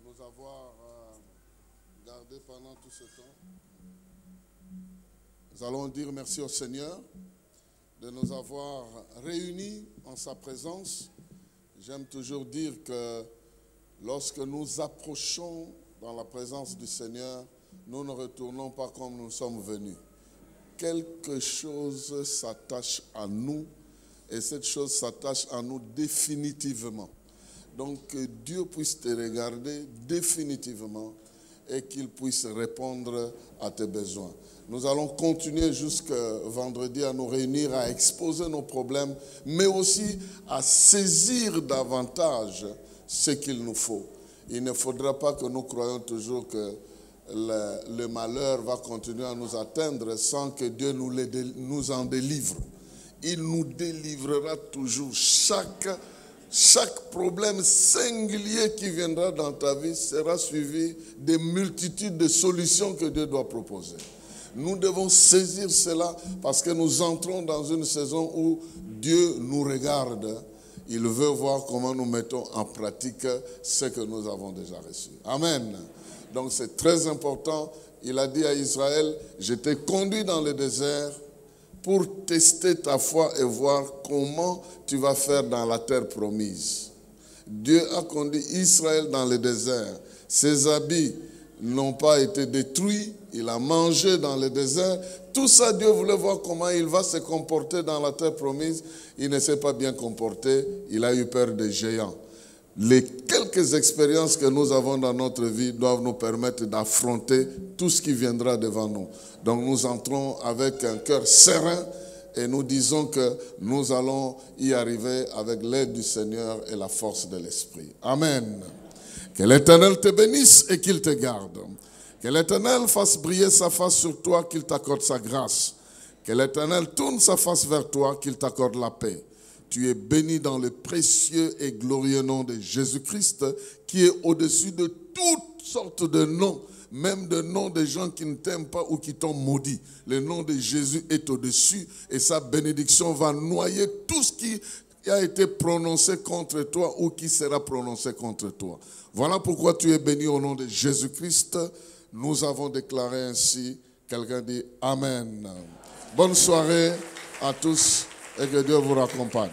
Nous avoir gardé pendant tout ce temps. Nous allons dire merci au Seigneur de nous avoir réunis en sa présence. J'aime toujours dire que lorsque nous approchons dans la présence du Seigneur, nous ne retournons pas comme nous sommes venus. Quelque chose s'attache à nous et cette chose s'attache à nous définitivement. Donc que Dieu puisse te regarder définitivement et qu'il puisse répondre à tes besoins. Nous allons continuer jusqu'à vendredi à nous réunir, à exposer nos problèmes, mais aussi à saisir davantage ce qu'il nous faut. Il ne faudra pas que nous croyions toujours que le malheur va continuer à nous atteindre sans que Dieu nous en délivre. Il nous délivrera toujours. Chaque problème singulier qui viendra dans ta vie sera suivi des multitudes de solutions que Dieu doit proposer. Nous devons saisir cela parce que nous entrons dans une saison où Dieu nous regarde. Il veut voir comment nous mettons en pratique ce que nous avons déjà reçu. Amen. Donc c'est très important. Il a dit à Israël, je t'ai conduit dans le désert pour tester ta foi et voir comment tu vas faire dans la terre promise. Dieu a conduit Israël dans le désert. Ses habits n'ont pas été détruits. Il a mangé dans le désert. Tout ça, Dieu voulait voir comment il va se comporter dans la terre promise. Il ne s'est pas bien comporté. Il a eu peur des géants. Les quelques expériences que nous avons dans notre vie doivent nous permettre d'affronter tout ce qui viendra devant nous. Donc nous entrons avec un cœur serein et nous disons que nous allons y arriver avec l'aide du Seigneur et la force de l'Esprit. Amen. Que l'Éternel te bénisse et qu'il te garde. Que l'Éternel fasse briller sa face sur toi, qu'il t'accorde sa grâce. Que l'Éternel tourne sa face vers toi, qu'il t'accorde la paix. Tu es béni dans le précieux et glorieux nom de Jésus-Christ, qui est au-dessus de toutes sortes de noms, même de noms de gens qui ne t'aiment pas ou qui t'ont maudit. Le nom de Jésus est au-dessus et sa bénédiction va noyer tout ce qui a été prononcé contre toi ou qui sera prononcé contre toi. Voilà pourquoi tu es béni au nom de Jésus-Christ. Nous avons déclaré ainsi. Quelqu'un dit Amen. Bonne soirée à tous et que Dieu vous raccompagne.